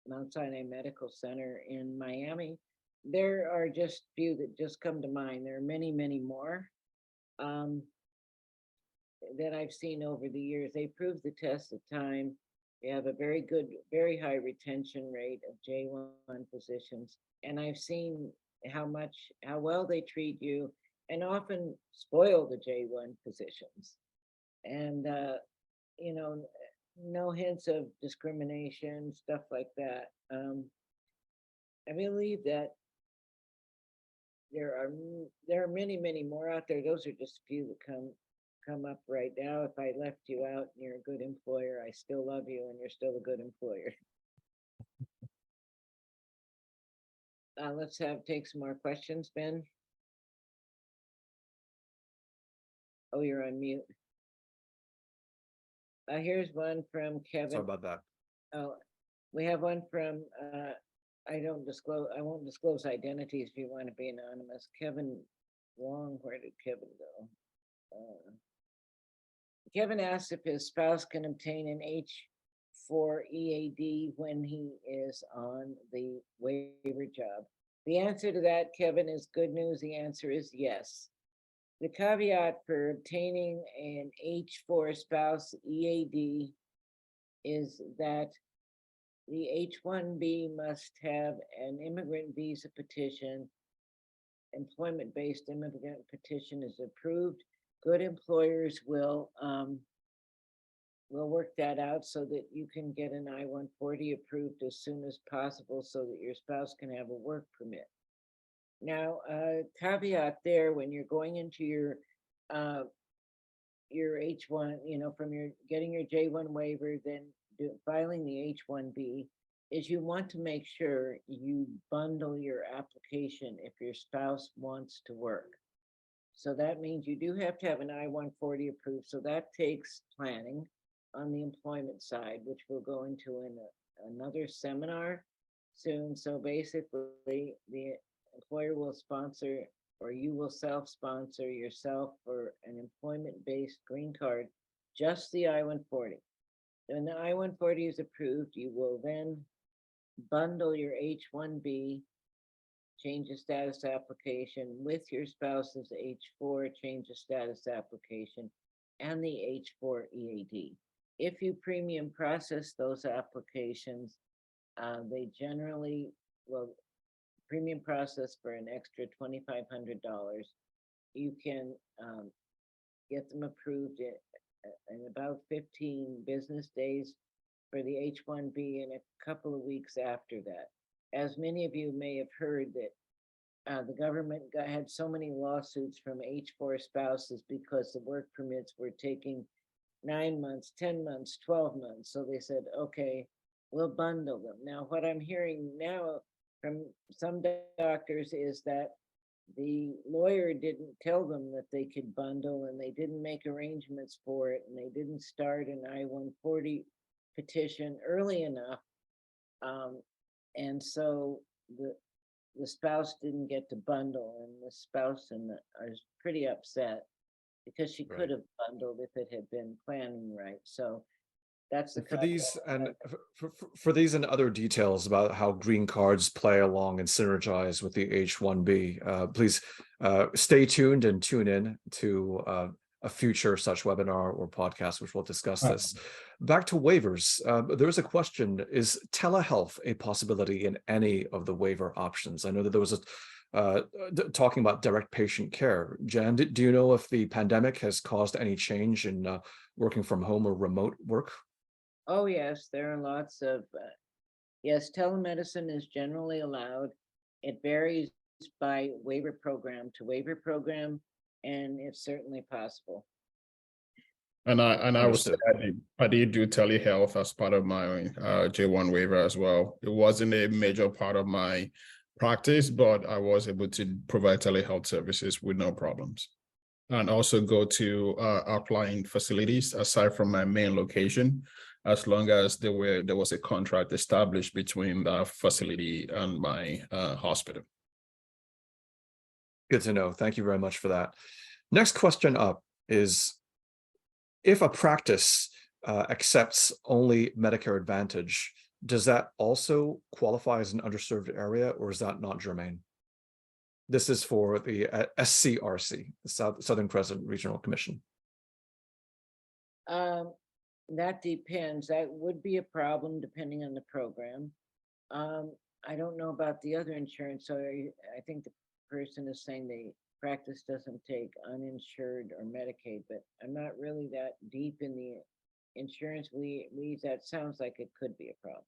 S2: Mount Sinai Medical Center in Miami. There are just few that just come to mind. There are many, many more that I've seen over the years. They prove the test of time. They have a very good, very high retention rate of J-1 physicians. And I've seen how well they treat you, and often spoil the J-1 physicians. And, no hints of discrimination, stuff like that. I believe that there are many, many more out there. Those are just a few that come up right now. If I left you out and you're a good employer, I still love you and you're still a good employer. Let's take some more questions, Ben. Oh, you're on mute. Here's one from Kevin.
S1: Sorry about that.
S2: Oh, we have one from, I won't disclose identities if you want to be anonymous. Kevin Wong, where did Kevin go? Kevin asked if his spouse can obtain an H4 EAD when he is on the waiver job. The answer to that, Kevin, is good news. The answer is yes. The caveat for obtaining an H4 spouse EAD is that the H-1B must have an immigrant visa petition. Employment-based immigrant petition is approved. Good employers will work that out so that you can get an I-140 approved as soon as possible so that your spouse can have a work permit. Now, caveat there, when you're going into your H1, from getting your J-1 waiver, then filing the H-1B, is you want to make sure you bundle your application if your spouse wants to work. So that means you do have to have an I-140 approved. So that takes planning on the employment side, which we'll go into in another seminar soon. So basically, the employer will sponsor, or you will self-sponsor yourself for an employment-based green card, just the I-140. When the I-140 is approved, you will then bundle your H-1B change of status application, with your spouse's H4 change of status application, and the H4 EAD. If you premium process those applications, they generally will premium process for an extra $2,500. You can get them approved in about 15 business days for the H-1B and a couple of weeks after that. As many of you may have heard that the government had so many lawsuits from H-4 spouses because the work permits were taking 9 months, 10 months, 12 months. So they said, okay, we'll bundle them. Now, what I'm hearing now from some doctors is that the lawyer didn't tell them that they could bundle, and they didn't make arrangements for it, and they didn't start an I-140 petition early enough. And so the spouse didn't get to bundle, and the spouse is pretty upset because she could have bundled if it had been planning right. So that's the
S1: For these and for these and other details about how green cards play along and synergize with the H-1B, please stay tuned and tune in to a future such webinar or podcast, which will discuss this. Back to waivers, there's a question: is telehealth a possibility in any of the waiver options? I know that there was a talking about direct patient care. Jan, do you know if the pandemic has caused any change in working from home or remote work?
S2: Oh, yes, there are lots of, yes, telemedicine is generally allowed. It varies by waiver program to waiver program, and it's certainly possible.
S3: And I would say
S1: Understood.
S3: I did do telehealth as part of my J-1 waiver as well. It wasn't a major part of my practice, but I was able to provide telehealth services with no problems. And also go to outlying facilities aside from my main location, as long as there was a contract established between the facility and my hospital.
S1: Good to know. Thank you very much for that. Next question up is, if a practice accepts only Medicare Advantage, does that also qualify as an underserved area, or is that not germane? This is for the SCRC, the Southern Crescent Regional Commission.
S2: That depends. That would be a problem depending on the program. I don't know about the other insurance, so I think the person is saying the practice doesn't take uninsured or Medicaid, but I'm not really that deep in the insurance weeds. That sounds like it could be a problem.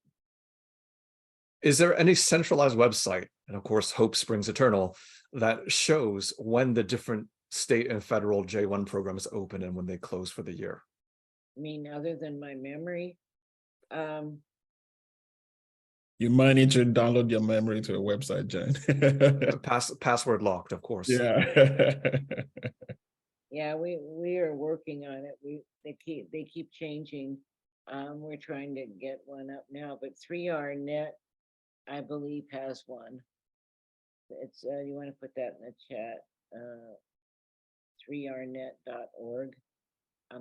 S1: Is there any centralized website, and of course Hope Springs Eternal, that shows when the different state and federal J-1 programs open and when they close for the year?
S2: I mean, other than my memory,
S3: You might need to download your memory to a website, Jen.
S1: Password locked, of course.
S3: Yeah.
S2: yeah, we are working on it. They keep changing. We're trying to get one up now, but 3R Net, I believe, has one. It's you want to put that in the chat, 3rnet.org.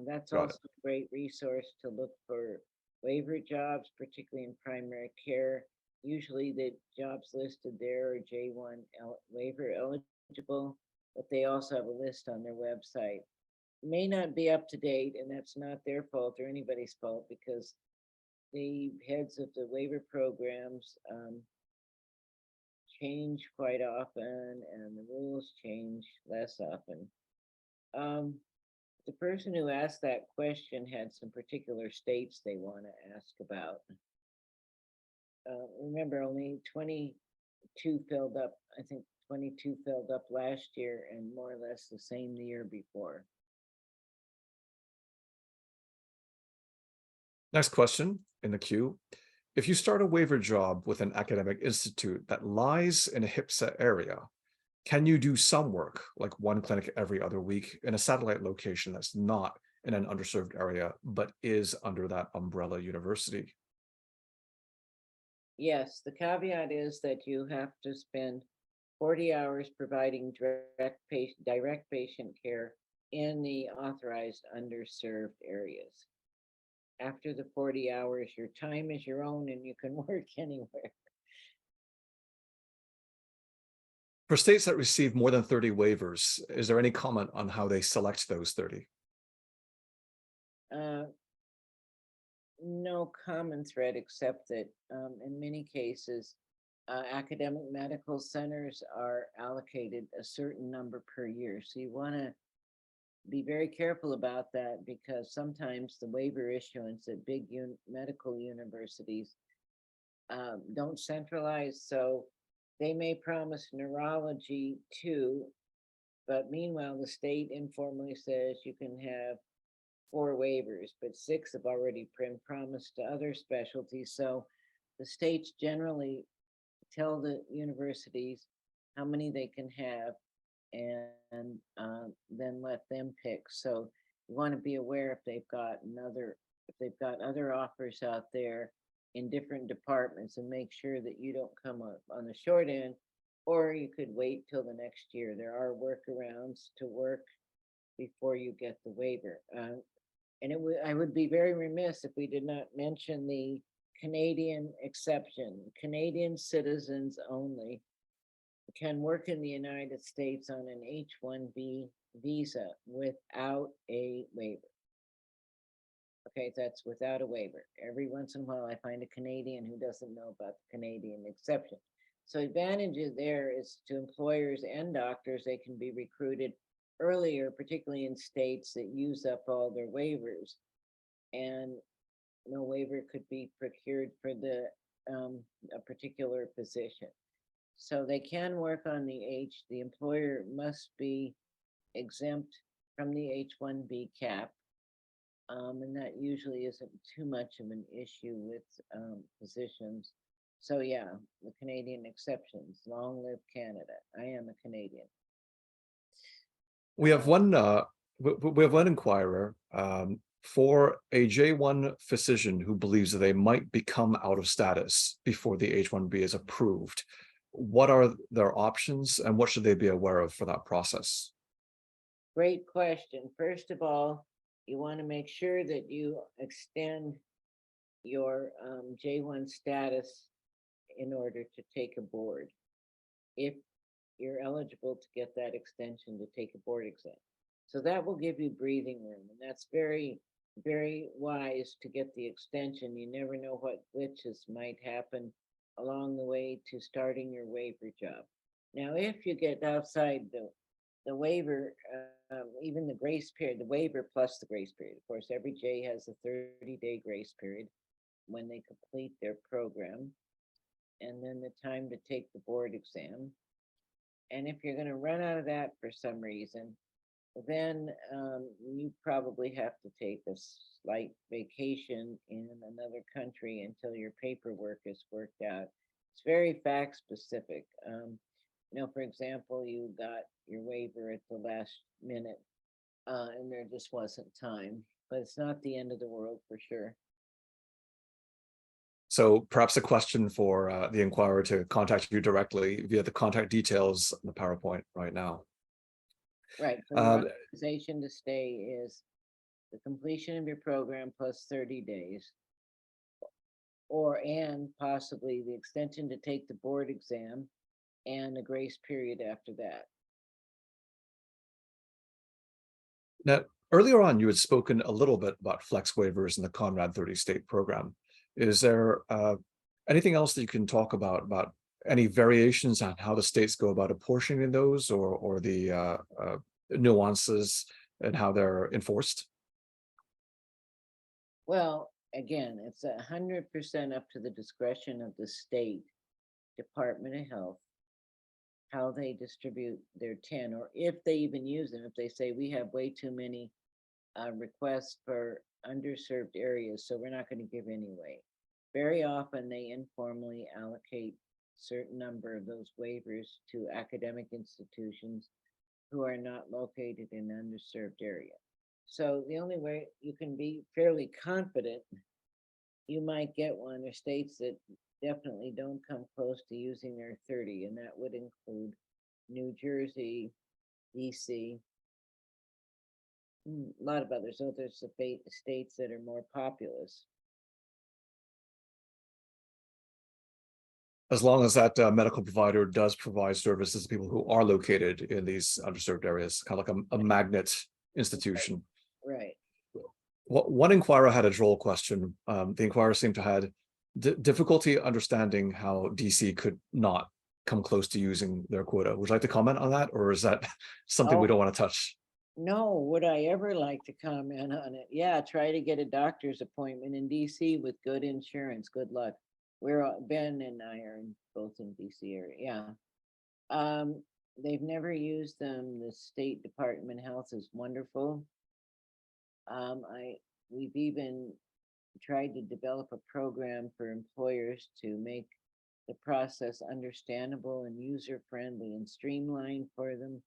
S2: That's also a great resource to look for waiver jobs, particularly in primary care. Usually the jobs listed there are J-1 waiver eligible, but they also have a list on their website. It may not be up to date, and that's not their fault or anybody's fault, because the heads of the waiver programs change quite often, and the rules change less often. The person who asked that question had some particular states they want to ask about. Remember, only 22 filled up. I think 22 filled up last year, and more or less the same the year before.
S1: Next question in the queue. If you start a waiver job with an academic institute that lies in a HIPSA area, can you do some work, like one clinic every other week, in a satellite location that's not in an underserved area, but is under that umbrella university?
S2: Yes, the caveat is that you have to spend 40 hours providing direct patient care in the authorized underserved areas. After the 40 hours, your time is your own and you can work anywhere.
S1: For states that receive more than 30 waivers, is there any comment on how they select those 30?
S2: No common thread, except that in many cases, academic medical centers are allocated a certain number per year. So you want to be very careful about that, because sometimes the waiver issuance at big medical universities don't centralize. So they may promise neurology too, but meanwhile, the state informally says you can have 4 waivers, but 6 have already been promised to other specialties. So the states generally tell the universities how many they can have, and then let them pick. So you want to be aware if they've got other offers out there in different departments, and make sure that you don't come up on the short end, or you could wait till the next year. There are workarounds to work before you get the waiver. And I would be very remiss if we did not mention the Canadian exception. Canadian citizens only can work in the United States on an H-1B visa without a waiver. Okay, that's without a waiver. Every once in a while, I find a Canadian who doesn't know about the Canadian exception. So advantages there is to employers and doctors. They can be recruited earlier, particularly in states that use up all their waivers, and no waiver could be procured for a particular position. So they can work on the employer must be exempt from the H-1B cap. And that usually isn't too much of an issue with physicians. So yeah, the Canadian exceptions. Long live Canada. I am a Canadian.
S1: We have one we have one inquirer for a J-1 physician who believes that they might become out of status before the H-1B is approved. What are their options, and what should they be aware of for that process?
S2: Great question. First of all, you want to make sure that you extend your J-1 status in order to take a board, if you're eligible to get that extension to take a board exam. So that will give you breathing room, and that's very, very wise to get the extension. You never know what glitches might happen along the way to starting your waiver job. Now, if you get outside the waiver, even the grace period, the waiver plus the grace period. Of course, every J has a 30-day grace period when they complete their program, and then the time to take the board exam. And if you're going to run out of that for some reason, then you probably have to take a slight vacation in another country until your paperwork is worked out. It's very fact specific. For example, you got your waiver at the last minute, and there just wasn't time, but it's not the end of the world for sure.
S1: So perhaps a question for the inquirer to contact you directly via the contact details in the PowerPoint right now.
S2: Right. So the authorization to stay is the completion of your program plus 30 days, and possibly the extension to take the board exam and a grace period after that.
S1: Now, earlier on, you had spoken a little bit about flex waivers in the Conrad 30 state program. Is there anything else that you can talk about any variations on how the states go about apportioning those, or the nuances and how they're enforced?
S2: Well, again, it's 100% up to the discretion of the state Department of Health how they distribute their 10, or if they even use them. If they say we have way too many requests for underserved areas, so we're not going to give any away. Very often they informally allocate a certain number of those waivers to academic institutions who are not located in an underserved area. So the only way you can be fairly confident you might get one are states that definitely don't come close to using their 30, and that would include New Jersey, DC, a lot of others. So there's the states that are more populous.
S1: As long as that medical provider does provide services to people who are located in these underserved areas, kind of like a magnet institution.
S2: Right.
S1: One inquirer had a droll question. The inquirer seemed to had difficulty understanding how DC could not come close to using their quota. Would you like to comment on that, or is that something we
S2: Oh.
S1: don't want to touch?
S2: No, would I ever like to comment on it? Yeah, try to get a doctor's appointment in DC with good insurance. Good luck. Ben and I are both in DC area. Yeah. They've never used them. The State Department of Health is wonderful. We've even tried to develop a program for employers to make the process understandable and user-friendly and streamlined for them.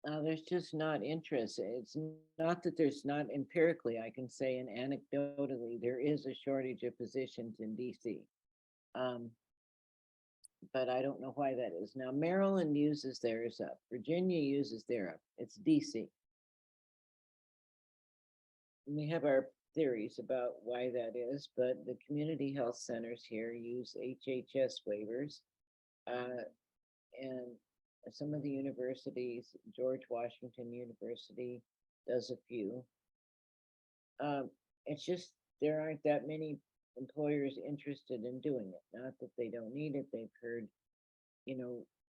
S2: There's just not interest. It's not that there's not empirically, I can say, and anecdotally, there is a shortage of physicians in DC. But I don't know why that is. Now, Maryland uses theirs up. Virginia uses theirs up. It's DC. We have our theories about why that is, but the community health centers here use HHS waivers. And some of the universities, George Washington University does a few. It's just there aren't that many employers interested in doing it. Not that they don't need it. They've heard,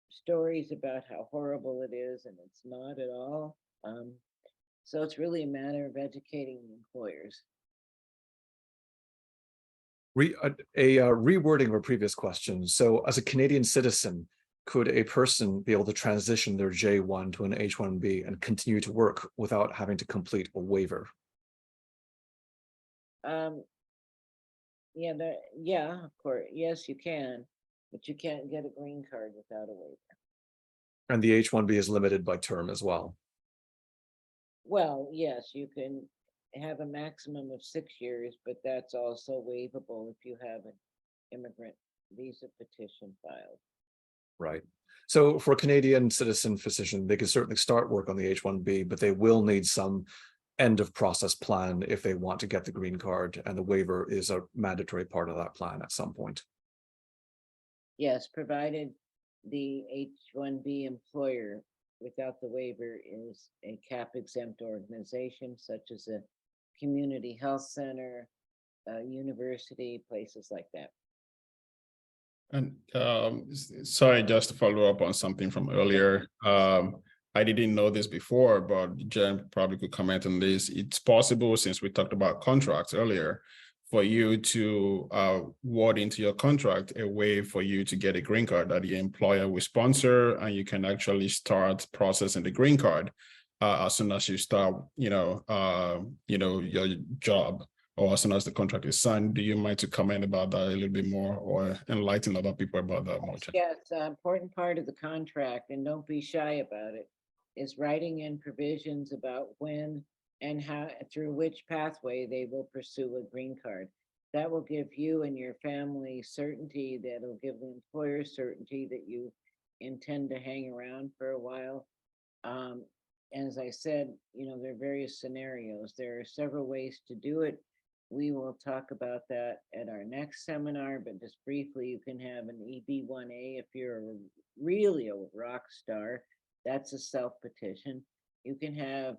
S2: stories about how horrible it is, and it's not at all. So it's really a matter of educating employers.
S1: Rewording of a previous question. So as a Canadian citizen, could a person be able to transition their J-1 to an H-1B and continue to work without having to complete a waiver?
S2: Yeah, of course. Yes, you can, but you can't get a green card without a waiver.
S1: And the H-1B is limited by term as well.
S2: Well, yes, you can have a maximum of 6 years, but that's also waivable if you have an immigrant visa petition filed.
S1: Right. So for a Canadian citizen physician, they can certainly start work on the H-1B, but they will need some end of process plan if they want to get the green card, and the waiver is a mandatory part of that plan at some point.
S2: Yes, provided the H-1B employer without the waiver is a CAP exempt organization, such as a community health center, a university, places like that.
S3: And sorry, just to follow up on something from earlier. I didn't know this before, but Jen probably could comment on this. It's possible, since we talked about contracts earlier, for you to word into your contract a way for you to get a green card that the employer will sponsor, and you can actually start processing the green card as soon as you start, your job, or as soon as the contract is signed. Do you mind to comment about that a little bit more, or enlighten other people about that more?
S2: Yes, an important part of the contract, and don't be shy about it, is writing in provisions about when and how, through which pathway they will pursue a green card. That will give you and your family certainty. That'll give the employer certainty that you intend to hang around for a while. As I said, there are various scenarios. There are several ways to do it. We will talk about that at our next seminar, but just briefly, you can have an EB-1A if you're really a rock star. That's a self-petition. You can have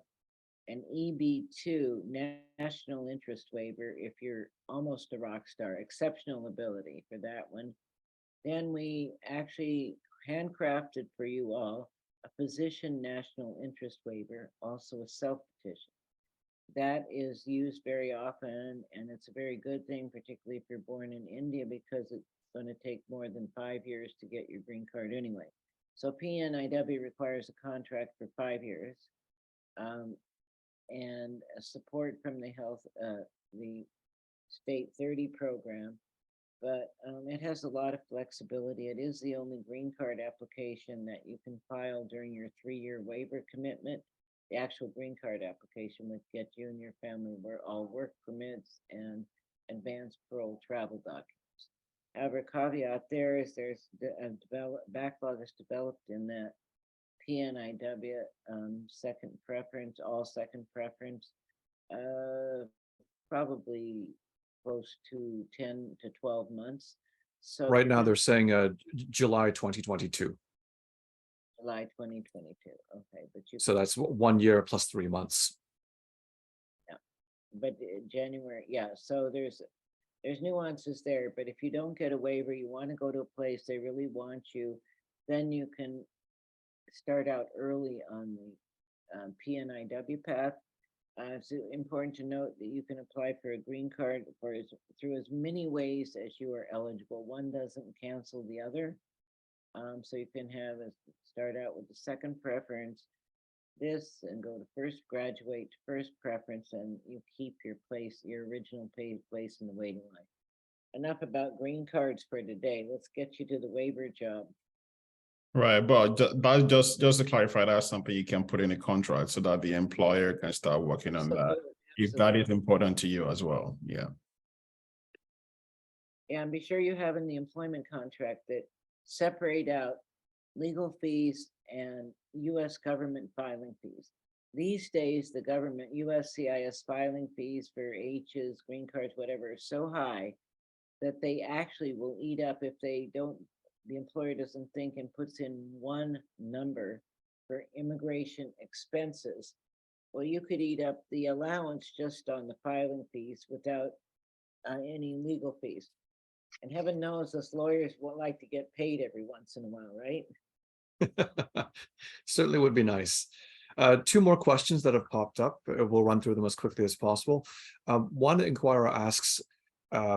S2: an EB-2, national interest waiver, if you're almost a rock star, exceptional ability for that one. Then we actually handcrafted for you all a physician national interest waiver, also a self-petition. That is used very often, and it's a very good thing, particularly if you're born in India, because it's going to take more than 5 years to get your green card anyway. So PNIW requires a contract for 5 years, and support from the state 30 program, but it has a lot of flexibility. It is the only green card application that you can file during your 3-year waiver commitment. The actual green card application would get you and your family all work permits and advanced parole travel documents. However, caveat there is there's a backlog is developed in that PNIW second preference, all second preference, probably close to 10 to 12 months. So
S1: Right
S2: they're
S1: now,
S2: doing
S1: they're saying July 2022.
S2: July 2022. Okay, but you
S1: So that's 1 year plus 3 months.
S2: but January, yeah. So there's nuances there, but if you don't get a waiver, you want to go to a place they really want you, then you can start out early on the PNIW path. It's important to note that you can apply for a green card through as many ways as you are eligible. One doesn't cancel the other. So you can start out with the second preference, this, and go to first graduate to first preference, and you keep your original place in the waiting line. Enough about green cards for today. Let's get you to the waiver job.
S3: Right, but just to clarify, that's something you can put in a contract so that the employer can start working on that. If that is important to you as well, yeah.
S2: And be sure you have in the employment contract that separate out legal fees and U.S. government filing fees. These days, the government USCIS filing fees for H's, green cards, whatever, are so high that they actually will eat up if the employer doesn't think and puts in one number for immigration expenses. Well, you could eat up the allowance just on the filing fees without any legal fees. And heaven knows us lawyers would like to get paid every once in a while, right?
S1: Certainly would be nice. 2 more questions that have popped up. We'll run through them as quickly as possible. One inquirer asks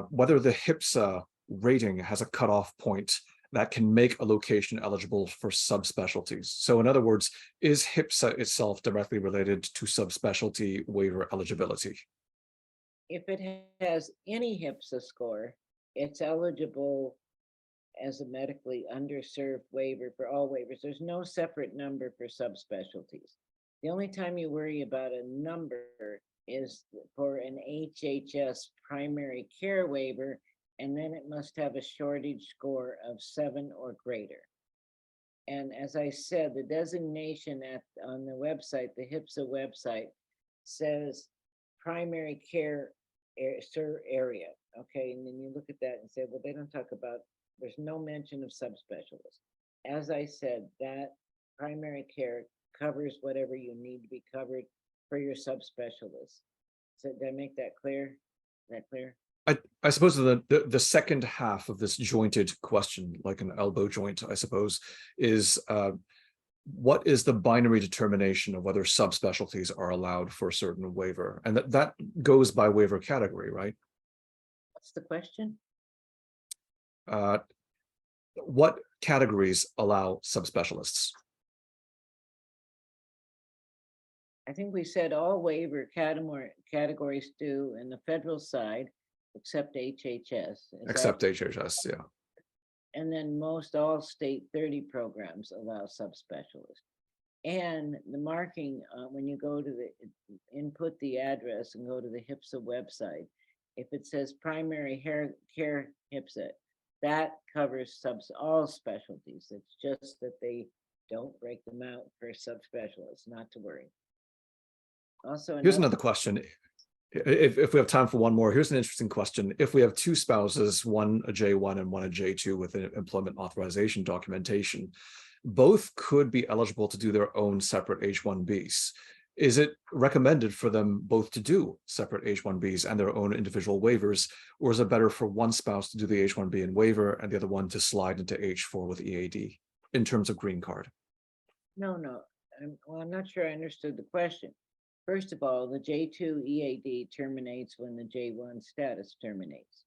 S1: whether the HPSA rating has a cutoff point that can make a location eligible for subspecialties. So in other words, is HPSA itself directly related to subspecialty waiver eligibility?
S2: If it has any HPSA score, it's eligible as a medically underserved waiver for all waivers. There's no separate number for subspecialties. The only time you worry about a number is for an HHS primary care waiver, and then it must have a shortage score of 7 or greater. And as I said, the designation on the website, the HPSA website, says primary care area. Okay, and then you look at that and say, well, they don't talk about, there's no mention of subspecialists. As I said, that primary care covers whatever you need to be covered for your subspecialists. So did I make that clear? Is that clear?
S1: I suppose the second half of this jointed question, like an elbow joint, I suppose, is what is the binary determination of whether subspecialties are allowed for a certain waiver? And that goes by waiver category, right?
S2: What's the question?
S1: What categories allow subspecialists?
S2: I think we said all waiver categories do in the federal side, except HHS.
S1: Except HHS, yeah.
S2: And then most all state 30 programs allow subspecialists. And the marking, when you go to input the address and go to the HPSA website, if it says primary care HPSA, that covers all specialties. It's just that they don't break them out for subspecialists, not to worry. Also,
S1: here's another question. If we have time for one more, here's an interesting question. If we have 2 spouses, one a J-1 and one a J-2 with an employment authorization documentation, both could be eligible to do their own separate H-1Bs. Is it recommended for them both to do separate H-1Bs and their own individual waivers, or is it better for one spouse to do the H-1B and waiver and the other one to slide into H-4 with EAD in terms of green card?
S2: No. I'm not sure I understood the question. First of all, the J-2 EAD terminates when the J-1 status terminates,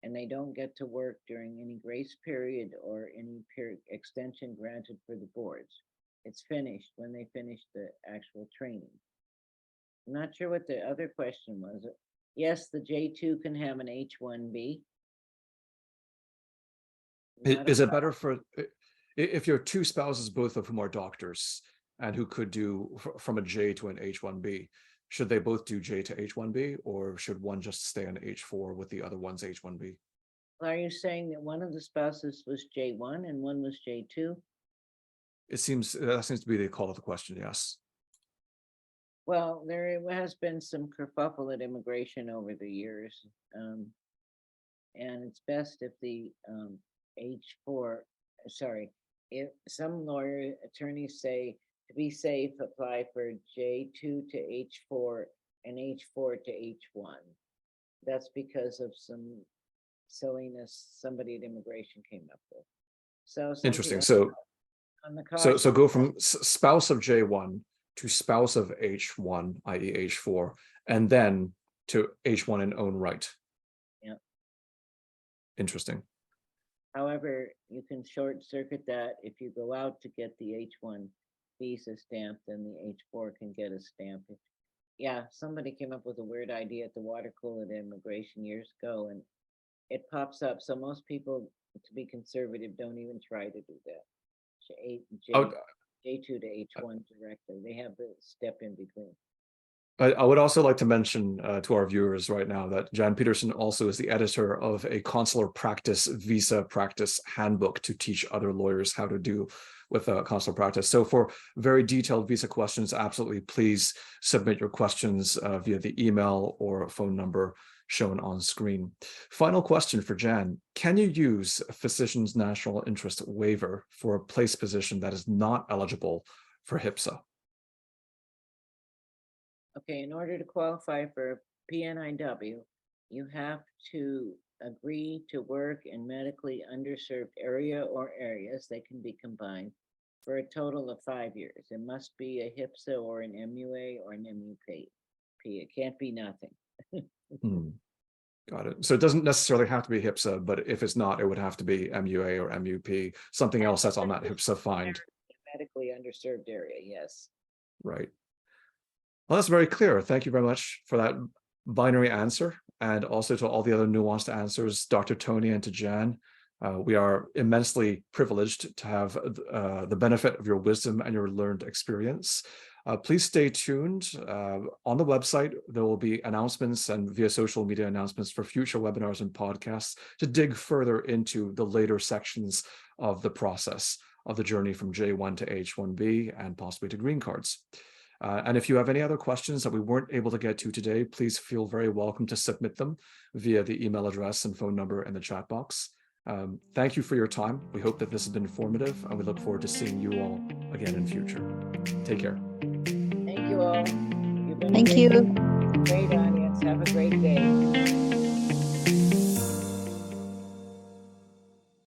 S2: and they don't get to work during any grace period or any extension granted for the boards. It's finished when they finish the actual training. I'm not sure what the other question was. Yes, the J-2 can have an H-1B.
S1: Is it better for, if you're 2 spouses, both of whom are doctors, and who could do from a J to an H-1B, should they both do J to H-1B, or should one just stay on H-4 with the other one's H-1B?
S2: Are you saying that one of the spouses was J-1 and one was J-2?
S1: That seems to be the call of the question, yes.
S2: Well, there has been some kerfuffle at immigration over the years. And it's best if the H4, sorry, if some lawyer attorneys say to be safe, apply for J2 to H4 and H4 to H1. That's because of some silliness somebody at immigration came up with. So
S1: Interesting. So
S2: on the card,
S1: so go from spouse of J1 to spouse of H1, i.e. H4, and then to H1 in own right.
S2: Yeah.
S1: Interesting.
S2: However, you can short circuit that if you go out to get the H1 visa stamp, then the H4 can get a stamp. Yeah, somebody came up with a weird idea at the water cooler at immigration years ago, and it pops up. So most people, to be conservative, don't even try to do that.
S1: Oh,
S2: J2 to H1 directly. They have the step in between.
S1: I would also like to mention to our viewers right now that Jan Pederson also is the editor of a consular practice visa practice handbook to teach other lawyers how to do with consular practice. So for very detailed visa questions, absolutely please submit your questions via the email or phone number shown on screen. Final question for Jan. Can you use a physician's national interest waiver for a place position that is not eligible for HPSA?
S2: Okay, in order to qualify for PNIW, you have to agree to work in medically underserved area or areas that can be combined for a total of 5 years. It must be a HPSA or an MUA or an MUP. It can't be nothing.
S1: Got it. So it doesn't necessarily have to be HPSA, but if it's not, it would have to be MUA or MUP, something else that's on that HPSA find.
S2: Medically underserved area, yes.
S1: Right. Well, that's very clear. Thank you very much for that binary answer, and also to all the other nuanced answers, Dr. Tony and to Jan. We are immensely privileged to have the benefit of your wisdom and your learned experience. Please stay tuned. On the website, there will be announcements and via social media announcements for future webinars and podcasts to dig further into the later sections of the process of the journey from J1 to H1B and possibly to green cards. And if you have any other questions that we weren't able to get to today, please feel very welcome to submit them via the email address and phone number in the chat box. Thank you for your time. We hope that this has been informative, and we look forward to seeing you all again in future. Take care.
S2: Thank you all.
S4: Thank you.
S2: Great audience. Have a great day.